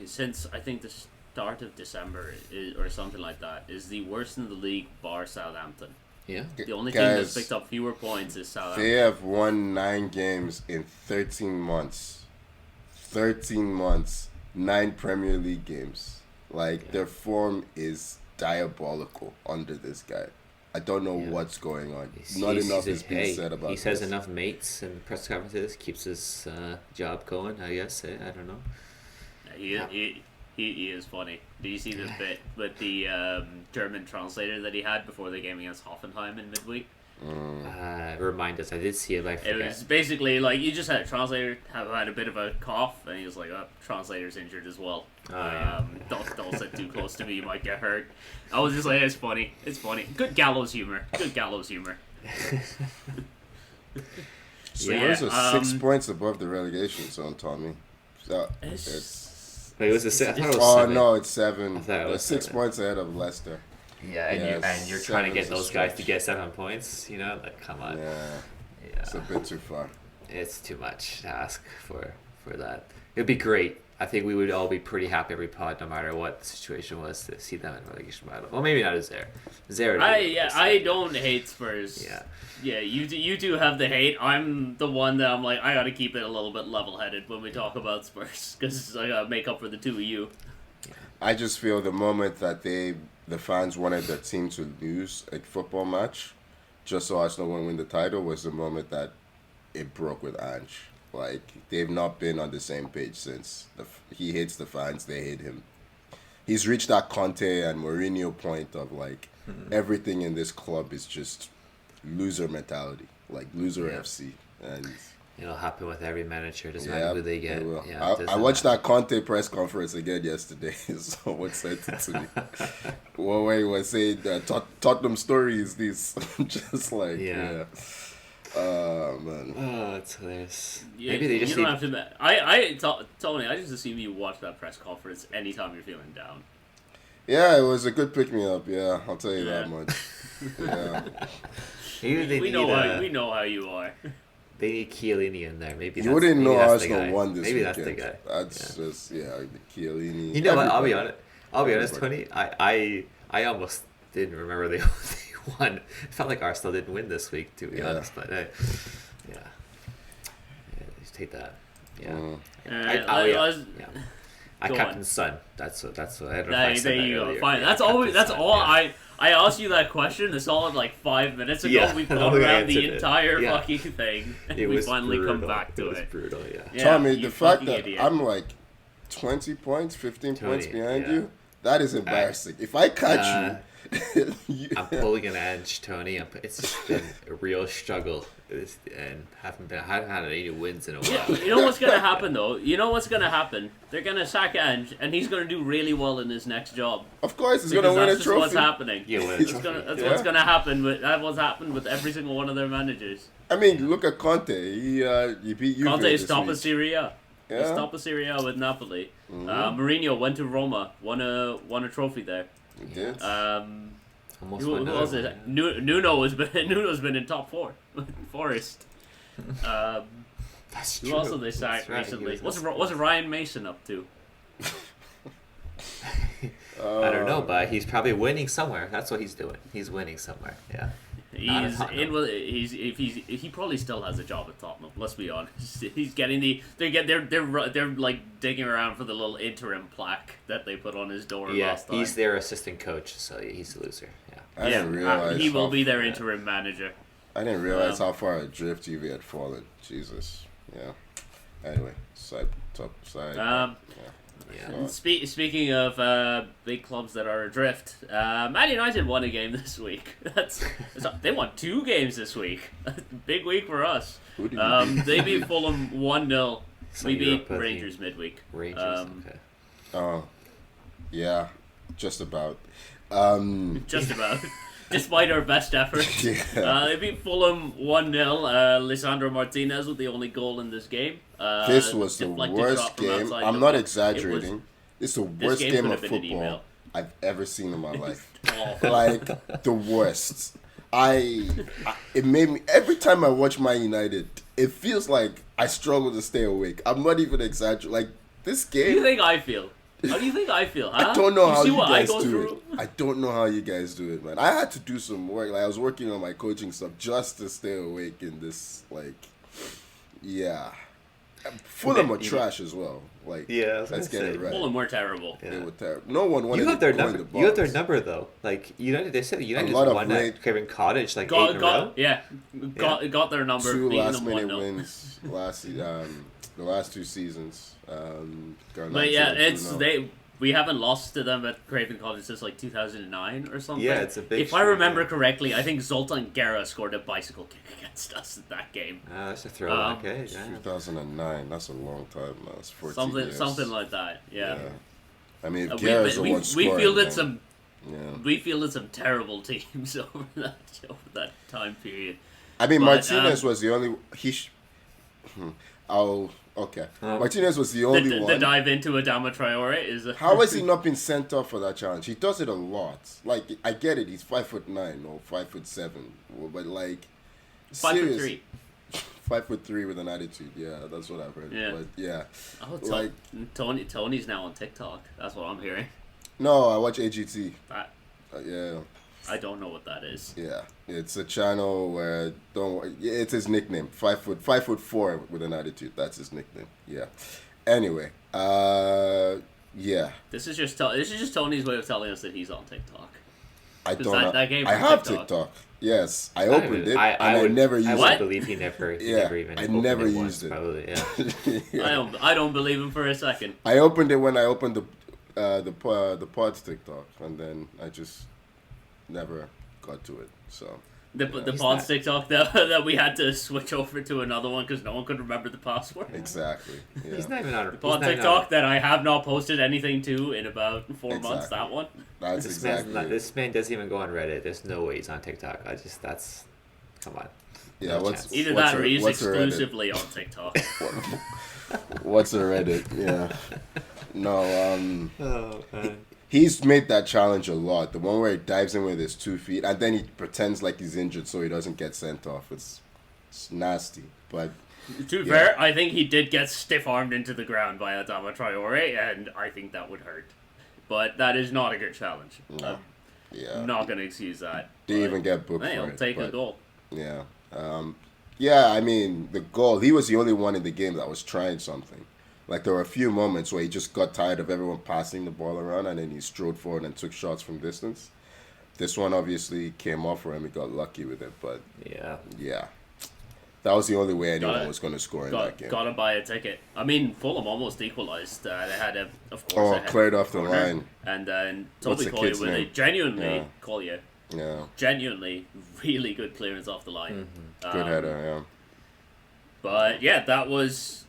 [SPEAKER 1] since I think the start of December or something like that is the worst in the league, bar Southampton.
[SPEAKER 2] Yeah,
[SPEAKER 1] The only team that's
[SPEAKER 3] Guys,
[SPEAKER 1] picked up fewer points is Southampton.
[SPEAKER 3] They have won 9 games in 13 months. 13 months. 9 Premier League games. Like, their form is diabolical under this guy. I don't know what's going on. Not enough is being said about
[SPEAKER 2] He says
[SPEAKER 3] this.
[SPEAKER 2] enough mates in press conferences, keeps his job going, I guess. I don't know.
[SPEAKER 1] He is funny. Do you see the bit with the German translator that he had before the game against Hoffenheim in midweek?
[SPEAKER 2] Remind us, I did see it, but I
[SPEAKER 1] It
[SPEAKER 2] forget.
[SPEAKER 1] was basically like you just had a translator have had a bit of a cough, and he was like, "Oh, translator's injured as well. Don't sit too close to me, you might get hurt." I was just like, "It's funny. It's funny. Good gallows humor. Good gallows humor."
[SPEAKER 3] So
[SPEAKER 1] Yeah,
[SPEAKER 3] yours are 6 points above the relegation zone, Tommy. So it's
[SPEAKER 2] Wait, was it? I thought it was
[SPEAKER 3] oh
[SPEAKER 2] 7.
[SPEAKER 3] no, it's 7.
[SPEAKER 2] I thought it
[SPEAKER 3] They're
[SPEAKER 2] was
[SPEAKER 3] 6
[SPEAKER 2] 7.
[SPEAKER 3] points ahead of Leicester.
[SPEAKER 2] Yeah, and you're trying to get
[SPEAKER 3] 7's a
[SPEAKER 2] those guys to
[SPEAKER 3] stretch.
[SPEAKER 2] get 7 points. You know, like come on.
[SPEAKER 3] Yeah,
[SPEAKER 2] Yeah.
[SPEAKER 3] it's a bit too far.
[SPEAKER 2] It's too much to ask for that. It'd be great. I think we would all be pretty happy every pod, no matter what the situation was, to see them in relegation battle. Well, maybe not as Zare.
[SPEAKER 1] I don't hate Spurs.
[SPEAKER 2] Yeah.
[SPEAKER 1] Yeah, you do have the hate. I'm the one that I'm like, I gotta keep it a little bit level-headed when we talk about Spurs, because I gotta make up for the two of you.
[SPEAKER 3] I just feel the moment that the fans wanted their team to lose a football match, just so Arsenal won't win the title, was the moment that it broke with Ange. Like, they've not been on the same page since. He hates the fans, they hate him. He's reached that Conte and Mourinho point of, like, everything in this club is just loser mentality. Like, loser FC. And
[SPEAKER 2] It'll happen with every manager. Doesn't
[SPEAKER 3] yeah,
[SPEAKER 2] matter who they get.
[SPEAKER 3] it will.
[SPEAKER 2] Yeah,
[SPEAKER 3] I watched that Conte press conference again yesterday. Someone sent it to me. One way he was saying Tottenham story is this. Just like, yeah. Man.
[SPEAKER 2] Oh, it's hilarious.
[SPEAKER 1] Yeah,
[SPEAKER 2] Maybe they just
[SPEAKER 1] you
[SPEAKER 2] need...
[SPEAKER 1] don't have to. Tony, I just assume you watch that press conference anytime you're feeling down.
[SPEAKER 3] Yeah, it was a good pick me up. Yeah, I'll tell you
[SPEAKER 1] Yeah.
[SPEAKER 3] that much. Yeah.
[SPEAKER 2] Maybe they
[SPEAKER 1] We
[SPEAKER 2] need,
[SPEAKER 1] know how you are.
[SPEAKER 2] they need Chiellini in there. Maybe
[SPEAKER 3] You wouldn't know
[SPEAKER 2] that's the
[SPEAKER 3] Arsenal
[SPEAKER 2] guy.
[SPEAKER 3] won this
[SPEAKER 2] Maybe
[SPEAKER 3] weekend.
[SPEAKER 2] that's the guy.
[SPEAKER 3] That's just, the Chiellini.
[SPEAKER 2] You know what? I'll be
[SPEAKER 3] Everybody.
[SPEAKER 2] honest, Tony. I almost didn't remember they won. It felt like Arsenal didn't win this week, to be
[SPEAKER 3] Yeah.
[SPEAKER 2] honest. But just take that. Yeah. I
[SPEAKER 1] Go
[SPEAKER 2] captain
[SPEAKER 1] on.
[SPEAKER 2] Son. That's what I don't know. If I said
[SPEAKER 1] There
[SPEAKER 2] that
[SPEAKER 1] you go.
[SPEAKER 2] earlier.
[SPEAKER 1] Fine.
[SPEAKER 2] Yeah,
[SPEAKER 1] That's
[SPEAKER 2] captain
[SPEAKER 1] all.
[SPEAKER 2] Son,
[SPEAKER 1] I asked you that question a solid like 5 minutes ago.
[SPEAKER 2] Yeah,
[SPEAKER 1] We've
[SPEAKER 2] I
[SPEAKER 1] gone
[SPEAKER 2] think I
[SPEAKER 1] around
[SPEAKER 2] answered
[SPEAKER 1] the
[SPEAKER 2] it.
[SPEAKER 1] entire
[SPEAKER 2] Yeah.
[SPEAKER 1] fucking thing, and
[SPEAKER 2] It
[SPEAKER 1] we
[SPEAKER 2] was
[SPEAKER 1] finally come
[SPEAKER 2] brutal.
[SPEAKER 1] back to
[SPEAKER 2] It was
[SPEAKER 1] it.
[SPEAKER 2] brutal. Yeah.
[SPEAKER 1] Yeah,
[SPEAKER 3] Tommy,
[SPEAKER 1] you
[SPEAKER 3] the fact
[SPEAKER 1] fucking
[SPEAKER 3] that
[SPEAKER 1] idiot.
[SPEAKER 3] I'm like 20 points, 15 points
[SPEAKER 2] Tony,
[SPEAKER 3] behind
[SPEAKER 2] yeah.
[SPEAKER 3] you, that is embarrassing. If I catch you,
[SPEAKER 2] I'm pulling an edge, Tony. It's just been a real struggle, and haven't had any wins in a while.
[SPEAKER 1] You know what's gonna happen though? You know what's gonna happen? They're gonna sack Ange, and he's gonna do really well in his next job.
[SPEAKER 3] of course, he's
[SPEAKER 1] Because
[SPEAKER 3] going to win a
[SPEAKER 1] that's just what's
[SPEAKER 3] trophy.
[SPEAKER 1] happening.
[SPEAKER 2] Yeah, win a
[SPEAKER 1] That's,
[SPEAKER 2] trophy.
[SPEAKER 1] that's
[SPEAKER 3] Yeah.
[SPEAKER 1] what's gonna happen. That's what's happened with every single one of their managers.
[SPEAKER 3] I mean, look at Conte. He beat Juve
[SPEAKER 1] Conte is
[SPEAKER 3] this
[SPEAKER 1] top
[SPEAKER 3] week.
[SPEAKER 1] of Serie A. He's
[SPEAKER 3] Yeah.
[SPEAKER 1] top of Serie A with Napoli. Mourinho went to Roma, won a trophy there.
[SPEAKER 3] He did.
[SPEAKER 2] Almost
[SPEAKER 1] Who
[SPEAKER 2] won
[SPEAKER 1] else
[SPEAKER 2] another
[SPEAKER 1] is
[SPEAKER 2] one.
[SPEAKER 1] it? Nuno's been in top 4. Forest.
[SPEAKER 2] That's
[SPEAKER 1] Who
[SPEAKER 2] true.
[SPEAKER 1] else have they
[SPEAKER 2] That's
[SPEAKER 1] sacked
[SPEAKER 2] right, he
[SPEAKER 1] recently?
[SPEAKER 2] was
[SPEAKER 1] What's Ryan Mason up to?
[SPEAKER 2] I don't know, but he's probably winning somewhere. That's what he's doing. He's winning somewhere. Yeah.
[SPEAKER 1] He probably still has a job at Tottenham. Let's be honest. He's getting they're like digging around for the little interim plaque that they put on his door.
[SPEAKER 2] Yeah,
[SPEAKER 1] last time.
[SPEAKER 2] he's their assistant coach, so he's a loser. Yeah.
[SPEAKER 3] I didn't realize
[SPEAKER 1] he will be their interim manager.
[SPEAKER 3] I didn't realize how far adrift TV had fallen. Jesus. Yeah. Anyway, side.
[SPEAKER 2] Yeah.
[SPEAKER 1] Speaking of big clubs that are adrift, Man United won a game this week. They won 2 games this week. Big week for us. They beat Fulham 1-0. We beat Rangers midweek.
[SPEAKER 2] Rangers, okay.
[SPEAKER 3] Oh, yeah, just about.
[SPEAKER 1] Just about. Despite our best efforts.
[SPEAKER 3] Yeah.
[SPEAKER 1] They beat Fulham 1-0. Lisandro Martinez with the only goal in this game.
[SPEAKER 3] This was the worst game. I'm not exaggerating. It's the worst game of football I've ever seen in my life. Like, the worst. It made me, every time I watch Man United, it feels like I struggle to stay awake. I'm not even exaggerating. Like, this game.
[SPEAKER 1] How do you think I feel? How do you think I feel? Huh?
[SPEAKER 3] I don't know how you
[SPEAKER 1] what
[SPEAKER 3] guys
[SPEAKER 1] I go
[SPEAKER 3] do
[SPEAKER 1] through?
[SPEAKER 3] it. I don't know how you guys do it, man. I had to do some work. Like, I was working on my coaching stuff just to stay awake in this. Like, yeah. Fulham are trash as well. Like,
[SPEAKER 2] yeah,
[SPEAKER 3] let's get it right.
[SPEAKER 1] Fulham were terrible.
[SPEAKER 2] Yeah.
[SPEAKER 3] They were terrible. No one wanted
[SPEAKER 2] You have
[SPEAKER 3] to
[SPEAKER 2] their
[SPEAKER 3] go in
[SPEAKER 2] number.
[SPEAKER 3] the
[SPEAKER 2] You have their
[SPEAKER 3] box.
[SPEAKER 2] number though. Like United, they said United
[SPEAKER 3] lot
[SPEAKER 2] just
[SPEAKER 3] of
[SPEAKER 2] won
[SPEAKER 3] late-
[SPEAKER 2] at Craven Cottage like 8 in a row.
[SPEAKER 1] Got their number.
[SPEAKER 3] 2
[SPEAKER 1] beating
[SPEAKER 3] last
[SPEAKER 1] them
[SPEAKER 3] minute
[SPEAKER 1] 1-0.
[SPEAKER 3] wins the last 2 seasons.
[SPEAKER 1] But yeah, we haven't lost to them at Craven Cottage since like 2009 or something.
[SPEAKER 2] Yeah, it's a big
[SPEAKER 1] If I
[SPEAKER 2] streak,
[SPEAKER 1] remember
[SPEAKER 2] yeah.
[SPEAKER 1] correctly, I think Zoltan Guerra scored a bicycle kick against us in that game.
[SPEAKER 2] That's a throwback. Yeah.
[SPEAKER 3] 2009. That's a long time now. It's 14 years.
[SPEAKER 1] Something like that. Yeah.
[SPEAKER 3] I mean, if Guerra's the one scoring,
[SPEAKER 1] we fielded some terrible teams over that time period.
[SPEAKER 3] I mean,
[SPEAKER 1] But,
[SPEAKER 3] Martinez was the only. Okay. Martinez was the only
[SPEAKER 1] The
[SPEAKER 3] one.
[SPEAKER 1] dive into Adama Traore is.
[SPEAKER 3] How has he not been sent off for that challenge? He does it a lot. Like, I get it. He's 5'9" or 5'7", but like
[SPEAKER 1] 5'3".
[SPEAKER 3] 5'3" with an attitude. Yeah, that's what I've heard.
[SPEAKER 1] Yeah.
[SPEAKER 3] But yeah.
[SPEAKER 1] Oh,
[SPEAKER 3] like
[SPEAKER 1] Tony's now on TikTok. That's what I'm hearing.
[SPEAKER 3] no, I watch AGT.
[SPEAKER 1] That,
[SPEAKER 3] Yeah.
[SPEAKER 1] I don't know what that is.
[SPEAKER 3] Yeah, it's a channel where it's his nickname. 5'4" with an attitude. That's his nickname. Yeah. Anyway, yeah.
[SPEAKER 1] This is just Tony's way of telling us that he's on TikTok.
[SPEAKER 3] I don't.
[SPEAKER 1] That came
[SPEAKER 3] I
[SPEAKER 1] from
[SPEAKER 3] have
[SPEAKER 1] TikTok.
[SPEAKER 3] TikTok. Yes, I opened it and I
[SPEAKER 2] would-
[SPEAKER 3] never used
[SPEAKER 2] I
[SPEAKER 3] it.
[SPEAKER 2] would believe he never. He
[SPEAKER 3] Yeah,
[SPEAKER 2] never even.
[SPEAKER 3] I
[SPEAKER 2] opened
[SPEAKER 3] never
[SPEAKER 2] it
[SPEAKER 3] used
[SPEAKER 2] once,
[SPEAKER 3] it.
[SPEAKER 2] Probably, yeah.
[SPEAKER 3] Yeah.
[SPEAKER 1] I don't believe him for a second.
[SPEAKER 3] I opened it when I opened the pod's TikTok, and then I just never got to it. So
[SPEAKER 1] The Pod's TikTok that we had to switch over to another one because no one could remember the password.
[SPEAKER 3] exactly. Yeah.
[SPEAKER 2] He's not even on.
[SPEAKER 1] The Pod TikTok that I have not posted anything to in about 4 months.
[SPEAKER 3] Exactly.
[SPEAKER 1] That one.
[SPEAKER 3] That's
[SPEAKER 2] This
[SPEAKER 3] exactly.
[SPEAKER 2] this man doesn't even go on Reddit. There's no way he's on TikTok. Come on.
[SPEAKER 3] Yeah.
[SPEAKER 2] No
[SPEAKER 3] What's
[SPEAKER 2] chance.
[SPEAKER 1] Either
[SPEAKER 3] what's
[SPEAKER 1] that or
[SPEAKER 3] her-
[SPEAKER 1] he's
[SPEAKER 3] what's her Reddit?
[SPEAKER 1] exclusively on TikTok.
[SPEAKER 3] What's a Reddit? Yeah. No.
[SPEAKER 2] Oh man.
[SPEAKER 3] He's made that challenge a lot. The one where he dives in with his 2 feet and then he pretends like he's injured so he doesn't get sent off. It's nasty. But
[SPEAKER 1] To be fair, I think he did get stiff-armed into the ground by Adama Traore, and I think that would hurt. But that is not a good challenge.
[SPEAKER 3] No. yeah,
[SPEAKER 1] I'm not going to excuse that.
[SPEAKER 3] didn't
[SPEAKER 1] But,
[SPEAKER 3] even get booked
[SPEAKER 1] hey,
[SPEAKER 3] for
[SPEAKER 1] he'll
[SPEAKER 3] it.
[SPEAKER 1] take a
[SPEAKER 3] but,
[SPEAKER 1] goal.
[SPEAKER 3] Yeah. Yeah, I mean, the goal, he was the only one in the game that was trying something. Like, there were a few moments where he just got tired of everyone passing the ball around and then he strode forward and took shots from distance. This one obviously came off for him. He got lucky with it, but yeah. That was the only way anyone was going to score in that game.
[SPEAKER 1] Gotta buy a ticket. I mean, Fulham almost equalised. They had of course, they had
[SPEAKER 3] cleared off the
[SPEAKER 1] corner.
[SPEAKER 3] line.
[SPEAKER 1] And then
[SPEAKER 3] What's
[SPEAKER 1] Toby
[SPEAKER 3] the
[SPEAKER 1] Collier
[SPEAKER 3] kid's
[SPEAKER 1] with a
[SPEAKER 3] name?
[SPEAKER 1] genuinely, Collier,
[SPEAKER 3] Yeah,
[SPEAKER 1] genuinely really good clearance off the line.
[SPEAKER 3] good header,
[SPEAKER 1] But yeah, that was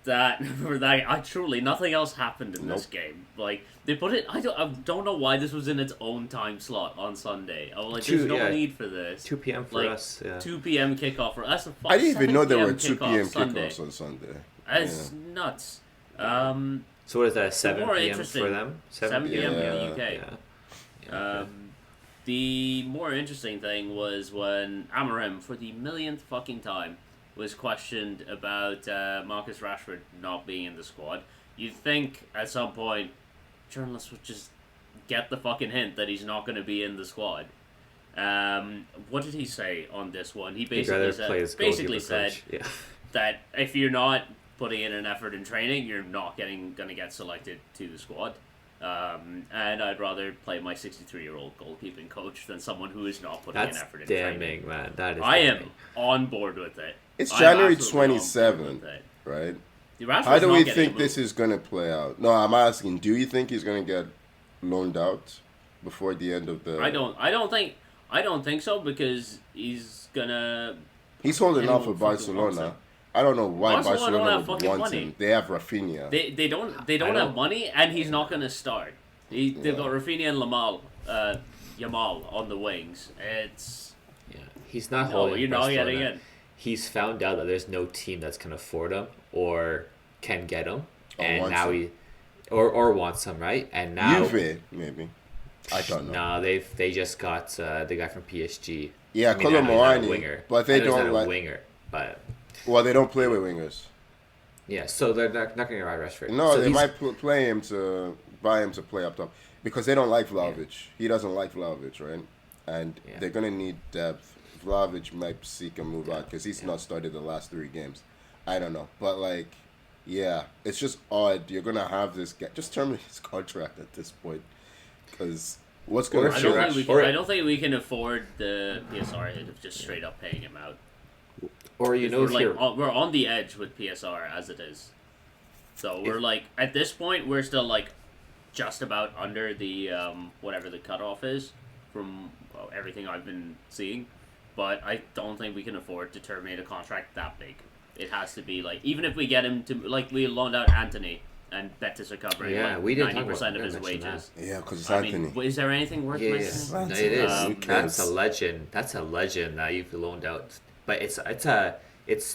[SPEAKER 1] that. For that, truly nothing else happened in this game. Like they put it. I don't know why this was in its own time slot on Sunday. I was like, there's no need for this.
[SPEAKER 2] 2 p.m. for
[SPEAKER 1] like,
[SPEAKER 2] us. Yeah.
[SPEAKER 1] 2 p.m. kickoff for us.
[SPEAKER 3] I didn't even know there were
[SPEAKER 1] 2
[SPEAKER 3] 2 p.m. kickoffs on Sunday.
[SPEAKER 1] That's nuts.
[SPEAKER 2] So what is that? 7
[SPEAKER 1] more
[SPEAKER 2] p.m.
[SPEAKER 1] interesting-
[SPEAKER 2] for them.
[SPEAKER 1] 7 p.m. in the UK.
[SPEAKER 2] Yeah.
[SPEAKER 1] The more interesting thing was when Amorim, for the millionth fucking time, was questioned about Marcus Rashford not being in the squad. You'd think at some point journalists would just get the fucking hint that he's not going to be in the squad. What did he say on this one? He basically said
[SPEAKER 2] yeah.
[SPEAKER 1] that if you're not putting in an effort in training, you're not going to get selected to the squad. And I'd rather play my 63-year-old goalkeeping coach than someone who is not putting in effort in training.
[SPEAKER 2] Man. That is
[SPEAKER 1] I
[SPEAKER 2] damning.
[SPEAKER 1] am on board with it.
[SPEAKER 3] It's
[SPEAKER 1] I'm
[SPEAKER 3] January
[SPEAKER 1] absolutely on board
[SPEAKER 3] 27th,
[SPEAKER 1] with it.
[SPEAKER 3] right?
[SPEAKER 1] Rashford's
[SPEAKER 3] How do
[SPEAKER 1] not
[SPEAKER 3] we
[SPEAKER 1] getting
[SPEAKER 3] think
[SPEAKER 1] moved.
[SPEAKER 3] this is going to play out? No, I'm asking, do you think he's going to get loaned out before the end of the...
[SPEAKER 1] I don't think so, because he's gonna...
[SPEAKER 3] He's holding
[SPEAKER 1] anyone
[SPEAKER 3] out for
[SPEAKER 1] fucking wants
[SPEAKER 3] Barcelona.
[SPEAKER 1] him.
[SPEAKER 3] I don't know why
[SPEAKER 1] Barcelona don't have
[SPEAKER 3] Barcelona would
[SPEAKER 1] fucking
[SPEAKER 3] want
[SPEAKER 1] money.
[SPEAKER 3] him. They have Rafinha.
[SPEAKER 1] They don't have money, and he's not gonna start. They've got Rafinha and Yamal on the wings. It's
[SPEAKER 2] He's not
[SPEAKER 1] no,
[SPEAKER 2] holding
[SPEAKER 1] you're not
[SPEAKER 2] Barcelona.
[SPEAKER 1] getting in.
[SPEAKER 2] He's found out that there's no team that's can afford him or can get him, and
[SPEAKER 3] wants
[SPEAKER 2] now
[SPEAKER 3] him.
[SPEAKER 2] or wants him, right? And now
[SPEAKER 3] Juve, maybe. I don't know.
[SPEAKER 2] No, they just got the guy from PSG.
[SPEAKER 3] Yeah,
[SPEAKER 2] I know he's not a
[SPEAKER 3] Colomboani,
[SPEAKER 2] winger,
[SPEAKER 3] but they
[SPEAKER 2] I know he's
[SPEAKER 3] don't
[SPEAKER 2] not
[SPEAKER 3] like...
[SPEAKER 2] a winger, but
[SPEAKER 3] Well, they don't play with wingers.
[SPEAKER 2] yeah, so they're not going to ride Rashford.
[SPEAKER 3] No,
[SPEAKER 2] so
[SPEAKER 3] they
[SPEAKER 2] he's-
[SPEAKER 3] might play him to buy him to play up top because they don't like Vlahovic. He doesn't like Vlahovic, right? And they're gonna need depth. Vlahovic might seek a move out because he's not started the last 3 games. I don't know, but like, yeah, it's just odd. You're gonna have this guy just terminate his contract at this point because what's gonna
[SPEAKER 2] Or
[SPEAKER 1] I
[SPEAKER 3] show?
[SPEAKER 1] don't think we can afford the PSR of just straight up paying him out.
[SPEAKER 2] or you know,
[SPEAKER 1] We're on the edge with PSR as it is. So we're like, at this point, we're still like just about under the whatever the cutoff is from everything I've been seeing. But I don't think we can afford to terminate a contract that big. It has to be like, even if we get him to, like, we loaned out Anthony and Betis are covering
[SPEAKER 2] we didn't
[SPEAKER 1] 90% of his
[SPEAKER 2] mention
[SPEAKER 1] wages.
[SPEAKER 3] Yeah, because it's
[SPEAKER 1] I
[SPEAKER 3] Anthony.
[SPEAKER 1] mean, is there anything worth
[SPEAKER 2] Yes,
[SPEAKER 1] mentioning?
[SPEAKER 2] no, it is.
[SPEAKER 3] Who
[SPEAKER 2] That's
[SPEAKER 3] cares?
[SPEAKER 2] a legend. That's a legend that you've loaned out. But it's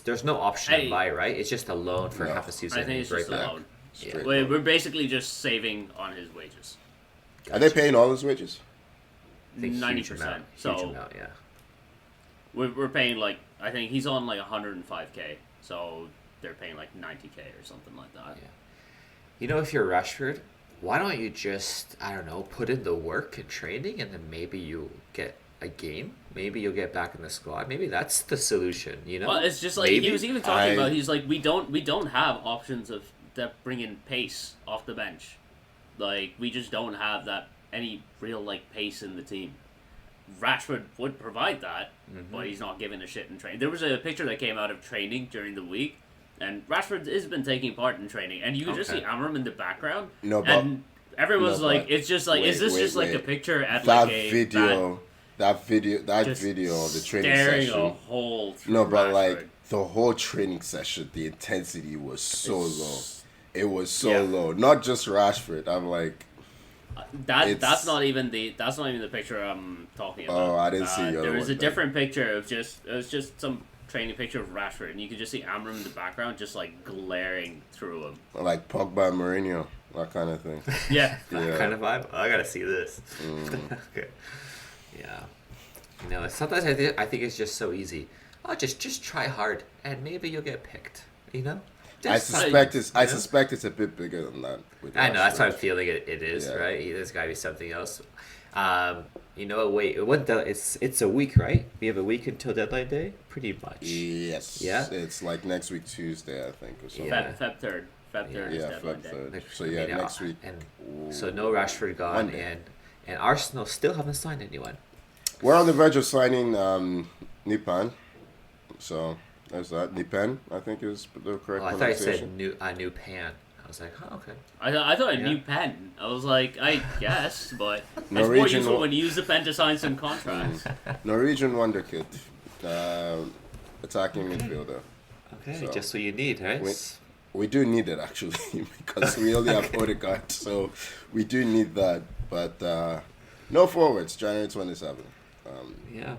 [SPEAKER 2] there's no option to buy, right? It's just a loan for
[SPEAKER 3] No.
[SPEAKER 2] half a season.
[SPEAKER 1] I think it's
[SPEAKER 2] and
[SPEAKER 1] just a
[SPEAKER 2] break back.
[SPEAKER 1] loan.
[SPEAKER 3] Straight
[SPEAKER 1] We're
[SPEAKER 3] loan.
[SPEAKER 1] basically just saving on his wages.
[SPEAKER 3] Are they paying all his wages?
[SPEAKER 2] I think
[SPEAKER 1] 90%.
[SPEAKER 2] Huge
[SPEAKER 1] So
[SPEAKER 2] amount, yeah.
[SPEAKER 1] we're paying like, I think he's on like 105k, so they're paying like 90k or something like that.
[SPEAKER 2] Yeah. You know, if you're Rashford, why don't you just, I don't know, put in the work and training, and then maybe you get a game. Maybe you'll get back in the squad. Maybe that's the solution. You know.
[SPEAKER 1] Well, it's just like
[SPEAKER 2] Maybe.
[SPEAKER 1] he was even talking about. He's like, we don't have options of that bring in pace off the bench. Like, we just don't have that any real like pace in the team. Rashford would provide that, but he's not giving a shit in training. There was a picture that came out of training during the week, and Rashford has been taking part in training, and you could just see Amram in the background.
[SPEAKER 3] No, but
[SPEAKER 1] and everyone's
[SPEAKER 3] no,
[SPEAKER 1] like,
[SPEAKER 3] but-
[SPEAKER 1] it's just like, is this just like a
[SPEAKER 3] wait.
[SPEAKER 1] picture at
[SPEAKER 3] That
[SPEAKER 1] like a
[SPEAKER 3] video, that
[SPEAKER 1] just
[SPEAKER 3] video of the training
[SPEAKER 1] staring
[SPEAKER 3] session.
[SPEAKER 1] a hole through
[SPEAKER 3] No, but
[SPEAKER 1] Rashford.
[SPEAKER 3] like the whole training session, the intensity was so low. It was so low. Not just Rashford. I'm like,
[SPEAKER 1] that's not even the picture I'm talking about.
[SPEAKER 3] Oh, I didn't see the other
[SPEAKER 1] There was
[SPEAKER 3] one
[SPEAKER 1] a
[SPEAKER 3] then.
[SPEAKER 1] different picture of it was just some training picture of Rashford, and you could just see Amram in the background, just like glaring through him.
[SPEAKER 3] like Pogba and Mourinho, that kind of thing.
[SPEAKER 1] Yeah,
[SPEAKER 2] That
[SPEAKER 3] Yeah.
[SPEAKER 2] kind of vibe. Oh, I gotta see this. Okay. Yeah. You know, sometimes I think it's just so easy. Oh, just try hard, and maybe you'll get picked. You know.
[SPEAKER 3] I
[SPEAKER 2] Just try.
[SPEAKER 3] suspect it's a bit bigger than that. With
[SPEAKER 2] I know, that's how I'm
[SPEAKER 3] Rashford.
[SPEAKER 2] feeling it is,
[SPEAKER 3] Yeah.
[SPEAKER 2] right? There's got to be something else. You know, wait, it's a week, right? We have a week until deadline day? Pretty much.
[SPEAKER 3] Yes.
[SPEAKER 2] Yeah?
[SPEAKER 3] It's like next week Tuesday, I think, or something.
[SPEAKER 2] Yeah.
[SPEAKER 1] Feb 3rd. Feb 3rd is
[SPEAKER 3] Yeah,
[SPEAKER 1] deadline
[SPEAKER 3] Feb
[SPEAKER 1] day.
[SPEAKER 3] 3rd. So yeah, next week.
[SPEAKER 2] And so no Rashford gone,
[SPEAKER 3] Monday.
[SPEAKER 2] and Arsenal still haven't signed anyone.
[SPEAKER 3] We're on the verge of signing Nipan. So there's that. Nipan, I think is the correct
[SPEAKER 2] Oh, I thought you
[SPEAKER 3] pronunciation.
[SPEAKER 2] said new pan. I was like, oh, okay.
[SPEAKER 1] I thought a
[SPEAKER 2] Yeah.
[SPEAKER 1] new pen. I was like, I guess, but it's more
[SPEAKER 3] Norwegian
[SPEAKER 1] useful
[SPEAKER 3] wa-
[SPEAKER 1] when you use the pen to sign some contracts.
[SPEAKER 3] Norwegian wonder kid, attacking midfielder.
[SPEAKER 2] Okay,
[SPEAKER 3] So,
[SPEAKER 2] just what you need, right?
[SPEAKER 3] wait. We do need it actually because we only have Odegaard, so we do need that. But no forwards, January 27th.
[SPEAKER 2] Yeah.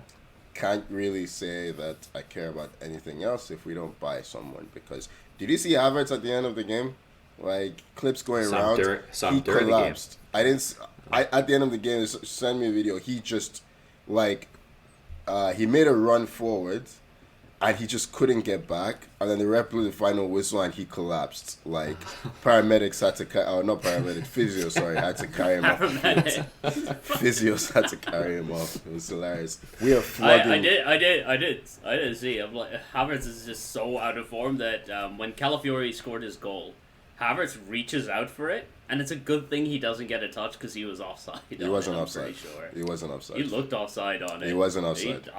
[SPEAKER 3] Can't really say that I care about anything else if we don't buy someone because did you see Havertz at the end of the game? Like clips going
[SPEAKER 2] Saw him
[SPEAKER 3] around.
[SPEAKER 2] during
[SPEAKER 3] He
[SPEAKER 2] the game.
[SPEAKER 3] collapsed. I didn't. At the end of the game, send me a video. He just like he made a run forward, and he just couldn't get back. And then the ref blew the final whistle, and he collapsed. Like paramedics had to not paramedics, physio, sorry, had to carry him off. Physios had to carry him off. It was hilarious. We are flooding.
[SPEAKER 1] I did see. I'm like, Havertz is just so out of form that when Calafiori scored his goal, Havertz reaches out for it, and it's a good thing he doesn't get a touch because he was offside.
[SPEAKER 3] He wasn't offside. Sure. He wasn't offside.
[SPEAKER 1] He looked offside on it.
[SPEAKER 3] He wasn't offside.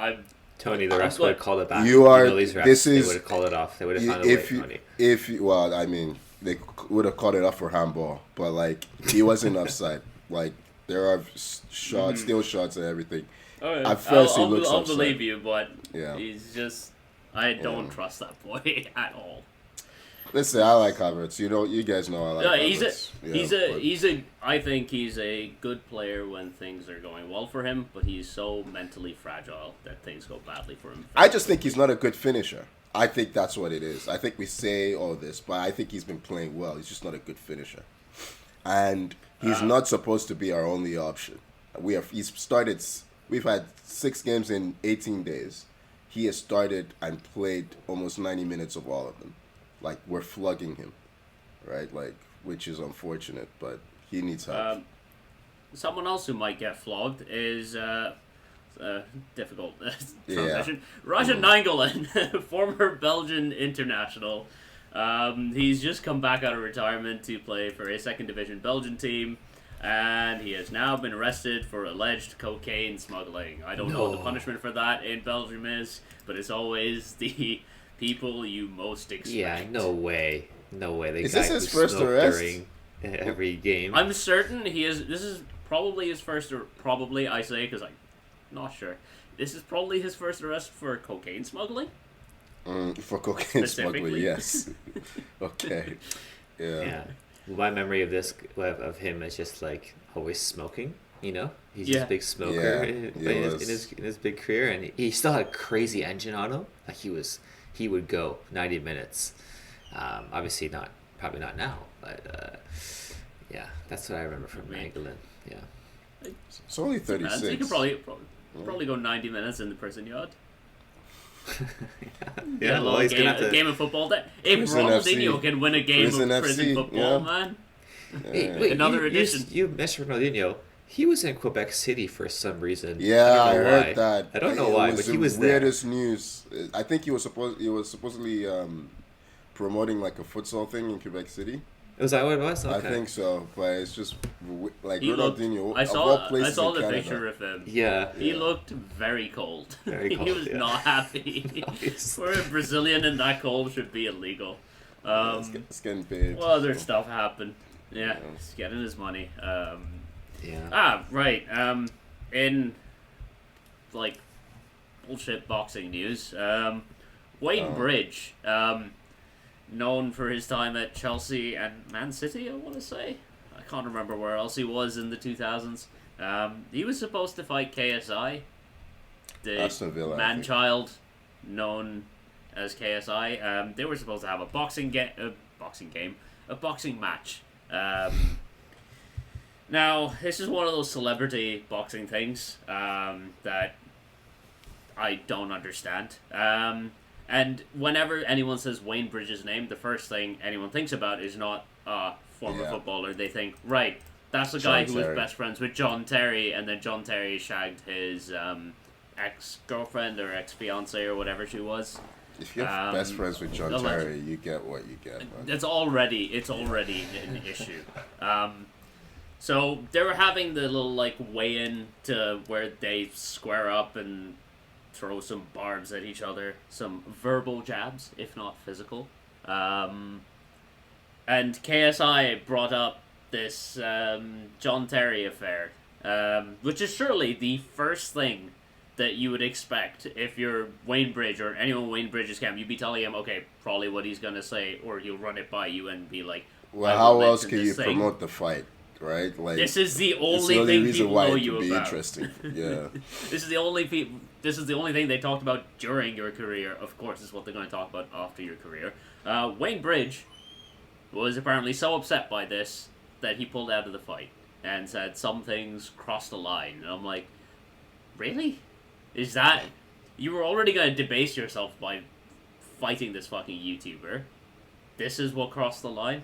[SPEAKER 2] Tony, the refs would have called it back.
[SPEAKER 3] You are.
[SPEAKER 2] These refs,
[SPEAKER 3] this is.
[SPEAKER 2] They would have called it off. They would have found a way, Tony.
[SPEAKER 3] Well, I mean, they would have called it off for handball, but like he wasn't offside. Like there are shots, still shots, and everything.
[SPEAKER 1] Oh, yeah.
[SPEAKER 3] At first, he looks
[SPEAKER 1] I'll
[SPEAKER 3] offside.
[SPEAKER 1] believe you, but
[SPEAKER 3] yeah.
[SPEAKER 1] he's just. I don't trust that boy at all.
[SPEAKER 3] Listen, I like Havertz. You guys know I like Havertz.
[SPEAKER 1] I think he's a good player when things are going well for him, but he's so mentally fragile that things go badly for him.
[SPEAKER 3] I just think he's not a good finisher. I think that's what it is. I think we say all this, but I think he's been playing well. He's just not a good finisher. And he's not supposed to be our only option. We've had 6 games in 18 days. He has started and played almost 90 minutes of all of them. Like, we're flogging him, right? Like, which is unfortunate, but he needs help.
[SPEAKER 1] Someone else who might get flogged is difficult transition. Raja Nainggolan, former Belgian international. He's just come back out of retirement to play for a second division Belgian team, and he has now been arrested for alleged cocaine smuggling. I don't know what the punishment for that in Belgium is, but it's always the people you most expect.
[SPEAKER 2] Yeah, no way.
[SPEAKER 3] Is this his first arrest?
[SPEAKER 2] During every game.
[SPEAKER 1] I'm certain he is. This is probably his first, or probably I say because I'm not sure. This is probably his first arrest for cocaine smuggling.
[SPEAKER 3] For cocaine smuggling, yes. Okay.
[SPEAKER 2] Yeah. My memory of him is just like always smoking. He's just a big smoker in his big career, and he still had a crazy engine on him. Like he would go 90 minutes. Obviously probably not now, but that's what I remember from Nainggolan. Yeah.
[SPEAKER 3] It's only 36.
[SPEAKER 1] So you could probably go 90 minutes in the prison yard.
[SPEAKER 2] He's
[SPEAKER 1] game,
[SPEAKER 2] gonna have to...
[SPEAKER 1] game of football. If Ronaldinho can win a game of prison football, man.
[SPEAKER 2] Wait,
[SPEAKER 1] another edition.
[SPEAKER 2] You mentioned Ronaldinho. He was in Quebec City for some reason.
[SPEAKER 3] Yeah, I heard that.
[SPEAKER 2] I don't know why, but he was there.
[SPEAKER 3] Weirdest news. I think he was supposedly promoting like a futsal thing in Quebec City.
[SPEAKER 2] Was that what it was? Okay.
[SPEAKER 3] I think so, but it's just like Ronaldinho.
[SPEAKER 1] I saw the picture of him.
[SPEAKER 2] Yeah.
[SPEAKER 1] He looked very cold.
[SPEAKER 2] Very cold.
[SPEAKER 1] He was not happy. For a Brazilian in that cold should be illegal.
[SPEAKER 3] It's getting paid.
[SPEAKER 1] Well, other stuff happened. Yeah, he's getting his money. Right. In like bullshit boxing news, Wayne Bridge, known for his time at Chelsea and Man City, I want to say. I can't remember where else he was in the 2000s. He was supposed to fight KSI, the man-child known as KSI. They were supposed to have a boxing match. Now, this is one of those celebrity boxing things that I don't understand. And whenever anyone says Wayne Bridges' name, the first thing anyone thinks about is not a former footballer. They think, right, that's the guy who was best friends with John Terry, and then John Terry shagged his ex-girlfriend or ex-fiancée or whatever she was.
[SPEAKER 3] If you're best friends with John Terry, you get what you get, man.
[SPEAKER 1] It's already an issue. So they were having the little weigh-in to where they square up and throw some barbs at each other, some verbal jabs, if not physical. And KSI brought up this John Terry affair, which is surely the first thing that you would expect if you're Wayne Bridge or anyone Wayne Bridge's camp. You'd be telling him, okay, probably what he's going to say, or he'll run it by you and be like,
[SPEAKER 3] well, how else can you promote the fight? Right, like
[SPEAKER 1] this is the only thing people know you about.
[SPEAKER 3] Interesting. Yeah,
[SPEAKER 1] this is the only thing they talked about during your career. Of course, is what they're going to talk about after your career. Wayne Bridge was apparently so upset by this that he pulled out of the fight and said some things crossed the line. And I'm like, really? Is that You were already going to debase yourself by fighting this fucking YouTuber. This is what crossed the line?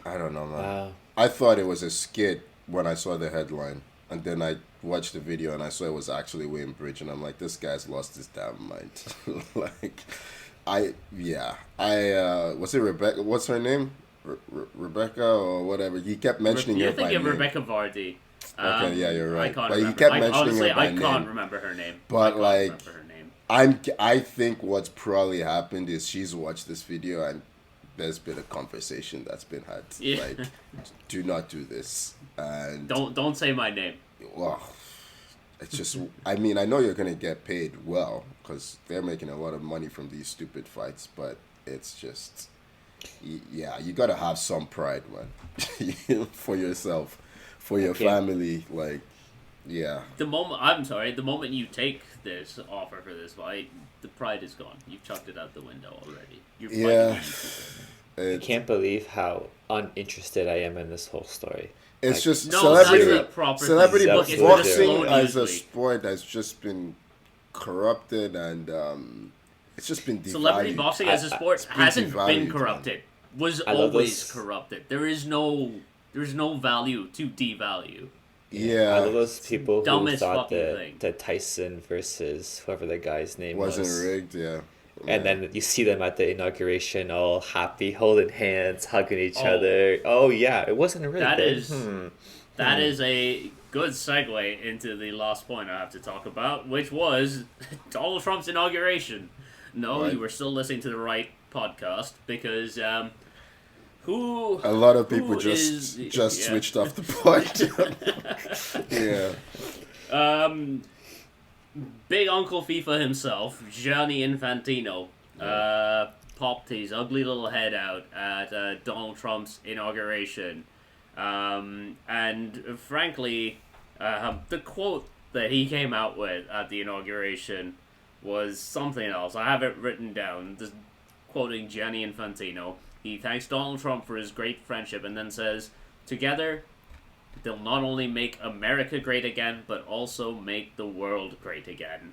[SPEAKER 3] I don't know, man.
[SPEAKER 2] Wow.
[SPEAKER 3] I thought it was a skit when I saw the headline. And then I watched the video and I saw it was actually Wayne Bridge. And I'm like, this guy's lost his damn mind. Like, was it Rebecca? What's her name? Rebecca or whatever. He kept mentioning her by name.
[SPEAKER 1] You're thinking Rebecca Vardy.
[SPEAKER 3] Okay, yeah, you're right.
[SPEAKER 1] I can't
[SPEAKER 3] But
[SPEAKER 1] remember.
[SPEAKER 3] he kept mentioning her by
[SPEAKER 1] I
[SPEAKER 3] name.
[SPEAKER 1] can't remember her name.
[SPEAKER 3] But like,
[SPEAKER 1] remember her name.
[SPEAKER 3] I think what's probably happened is she's watched this video and there's been a conversation that's been had.
[SPEAKER 1] Yeah.
[SPEAKER 3] Like, do not do this. And
[SPEAKER 1] don't say my name.
[SPEAKER 3] well, it's just, I mean, I know you're going to get paid well because they're making a lot of money from these stupid fights, but it's just, yeah, you got to have some pride, man, for yourself, for your family, like, yeah.
[SPEAKER 1] The moment you take this offer for this fight, the pride is gone. You've chucked it out the window already. You're
[SPEAKER 3] Yeah.
[SPEAKER 2] I can't believe how uninterested I am in this whole story.
[SPEAKER 3] It's
[SPEAKER 2] Like,
[SPEAKER 3] just
[SPEAKER 1] No,
[SPEAKER 3] celebrity
[SPEAKER 1] that's a proper
[SPEAKER 3] celebrity
[SPEAKER 2] thing.
[SPEAKER 3] boxing
[SPEAKER 2] Look, it's
[SPEAKER 1] slow
[SPEAKER 3] as a
[SPEAKER 1] news
[SPEAKER 3] sport has just been corrupted and it's just been devalued.
[SPEAKER 1] Celebrity boxing as a sport
[SPEAKER 3] been
[SPEAKER 1] hasn't been
[SPEAKER 3] devalued,
[SPEAKER 1] corrupted. Was
[SPEAKER 2] I love
[SPEAKER 1] always
[SPEAKER 2] those-
[SPEAKER 1] corrupted. There's no value to devalue.
[SPEAKER 3] Yeah,
[SPEAKER 2] I love those people who
[SPEAKER 1] Dumbest
[SPEAKER 2] thought
[SPEAKER 1] fucking
[SPEAKER 2] that,
[SPEAKER 1] thing.
[SPEAKER 2] that Tyson versus whoever the guy's name was.
[SPEAKER 3] wasn't rigged. Yeah,
[SPEAKER 2] And then you see them at the inauguration all happy, holding hands, hugging each
[SPEAKER 1] Oh.
[SPEAKER 2] other. Oh, yeah, it wasn't rigged.
[SPEAKER 1] That
[SPEAKER 2] then.
[SPEAKER 1] is that is a good segue into the last point I have to talk about, which was Donald Trump's inauguration. No,
[SPEAKER 3] Right.
[SPEAKER 1] you were still listening to the right podcast because who
[SPEAKER 3] a lot of people
[SPEAKER 1] who
[SPEAKER 3] just
[SPEAKER 1] yeah.
[SPEAKER 3] switched off the point. Yeah,
[SPEAKER 1] Big Uncle FIFA himself, Gianni Infantino, popped his ugly little head out at Donald Trump's inauguration. And frankly, the quote that he came out with at the inauguration was something else. I have it written down. This, quoting Gianni Infantino, he thanks Donald Trump for his great friendship and then says, "Together, they'll not only make America great again, but also make the world great again."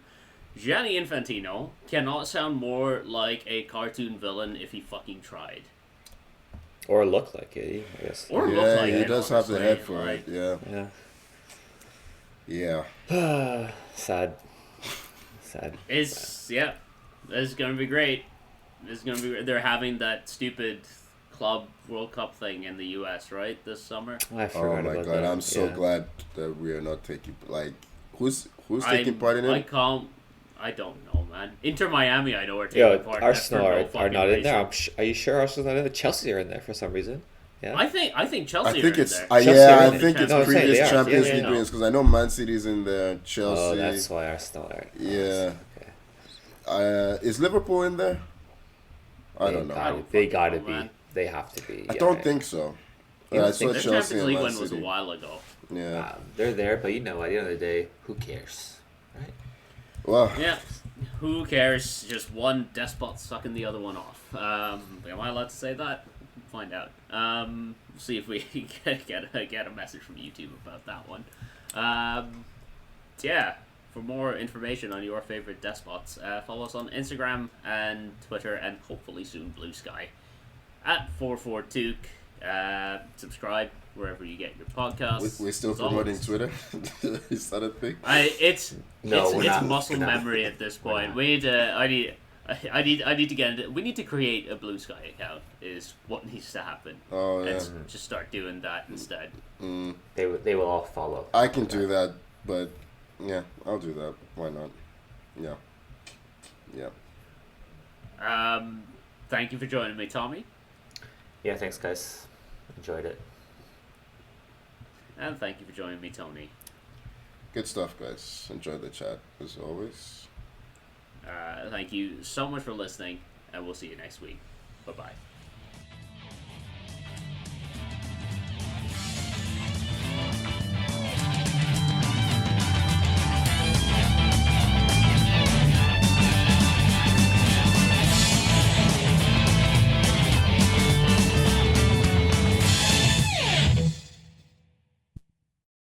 [SPEAKER 1] Gianni Infantino cannot sound more like a cartoon villain if he fucking tried.
[SPEAKER 2] Or look like it, I guess.
[SPEAKER 1] Or look
[SPEAKER 3] yeah,
[SPEAKER 1] like
[SPEAKER 3] he
[SPEAKER 1] it,
[SPEAKER 3] does have the
[SPEAKER 1] honestly.
[SPEAKER 3] head for
[SPEAKER 1] Like,
[SPEAKER 3] it. Yeah,
[SPEAKER 2] Yeah.
[SPEAKER 3] yeah.
[SPEAKER 2] Sad. Sad.
[SPEAKER 1] It's gonna be great. It's gonna be. They're having that stupid Club World Cup thing in the U.S. right this summer.
[SPEAKER 2] I forgot
[SPEAKER 3] Oh my
[SPEAKER 2] about
[SPEAKER 3] god,
[SPEAKER 2] that.
[SPEAKER 3] I'm so
[SPEAKER 2] Yeah.
[SPEAKER 3] glad that we are not taking who's taking part in
[SPEAKER 1] I
[SPEAKER 3] it?
[SPEAKER 1] can't. I don't know, man. Inter Miami, I know are taking
[SPEAKER 2] Yo,
[SPEAKER 1] part.
[SPEAKER 2] Arsenal
[SPEAKER 1] That's for no
[SPEAKER 2] are
[SPEAKER 1] fucking
[SPEAKER 2] not in there.
[SPEAKER 1] reason.
[SPEAKER 2] Are you sure Arsenal's not in there? Chelsea are in there for some reason. Yeah.
[SPEAKER 1] I think Chelsea.
[SPEAKER 3] I think
[SPEAKER 1] are
[SPEAKER 3] it's
[SPEAKER 1] in there.
[SPEAKER 2] Chelsea
[SPEAKER 3] yeah,
[SPEAKER 2] are
[SPEAKER 3] I
[SPEAKER 2] in
[SPEAKER 3] think
[SPEAKER 2] the
[SPEAKER 3] it's
[SPEAKER 2] Champions League. No, I'm saying
[SPEAKER 3] previous
[SPEAKER 2] they are.
[SPEAKER 3] Champions
[SPEAKER 2] Yeah,
[SPEAKER 3] League
[SPEAKER 1] yeah.
[SPEAKER 3] wins because I know Man City's in there, Chelsea.
[SPEAKER 2] Oh, that's why Arsenal are.
[SPEAKER 3] Yeah.
[SPEAKER 2] Okay.
[SPEAKER 3] Is Liverpool in there? I don't know.
[SPEAKER 2] They gotta
[SPEAKER 1] know,
[SPEAKER 2] be.
[SPEAKER 1] man.
[SPEAKER 2] They have to be.
[SPEAKER 3] I
[SPEAKER 2] yeah.
[SPEAKER 3] don't think so.
[SPEAKER 2] You don't
[SPEAKER 3] I
[SPEAKER 2] think
[SPEAKER 3] saw
[SPEAKER 1] Their
[SPEAKER 3] Chelsea
[SPEAKER 1] Champions
[SPEAKER 3] and
[SPEAKER 1] League
[SPEAKER 3] Man
[SPEAKER 1] win was a
[SPEAKER 3] City.
[SPEAKER 1] while ago.
[SPEAKER 3] Yeah.
[SPEAKER 2] They're there, but you know, at the end of the day, who cares, right?
[SPEAKER 3] Well,
[SPEAKER 1] Yeah. Who cares? Just one despot sucking the other one off. Am I allowed to say that? Find out. See if we get a message from YouTube about that one. Yeah. For more information on your favorite despots, follow us on Instagram and Twitter, and hopefully soon Blue Sky at 44Took. Subscribe wherever you get your podcasts.
[SPEAKER 3] we're still
[SPEAKER 1] As
[SPEAKER 3] promoting
[SPEAKER 1] always.
[SPEAKER 3] Twitter. Is that a thing?
[SPEAKER 1] It's
[SPEAKER 2] No, we're
[SPEAKER 1] it's
[SPEAKER 2] not.
[SPEAKER 1] muscle
[SPEAKER 2] We're not.
[SPEAKER 1] memory at this point.
[SPEAKER 2] not.
[SPEAKER 1] We need to. I need to get into. We need to create a Blue Sky account. Is what needs to happen.
[SPEAKER 3] Oh yeah.
[SPEAKER 1] Let's just start doing that instead.
[SPEAKER 2] They will all follow.
[SPEAKER 3] I can do that, but yeah, I'll do that. Why not? Yeah. Yeah.
[SPEAKER 1] Thank you for joining me, Tommy,
[SPEAKER 2] Yeah, thanks, guys. Enjoyed it.
[SPEAKER 1] and thank you for joining me, Tony.
[SPEAKER 3] Good stuff, guys. Enjoy the chat as always.
[SPEAKER 1] Thank you so much for listening, and we'll see you next week. Bye bye.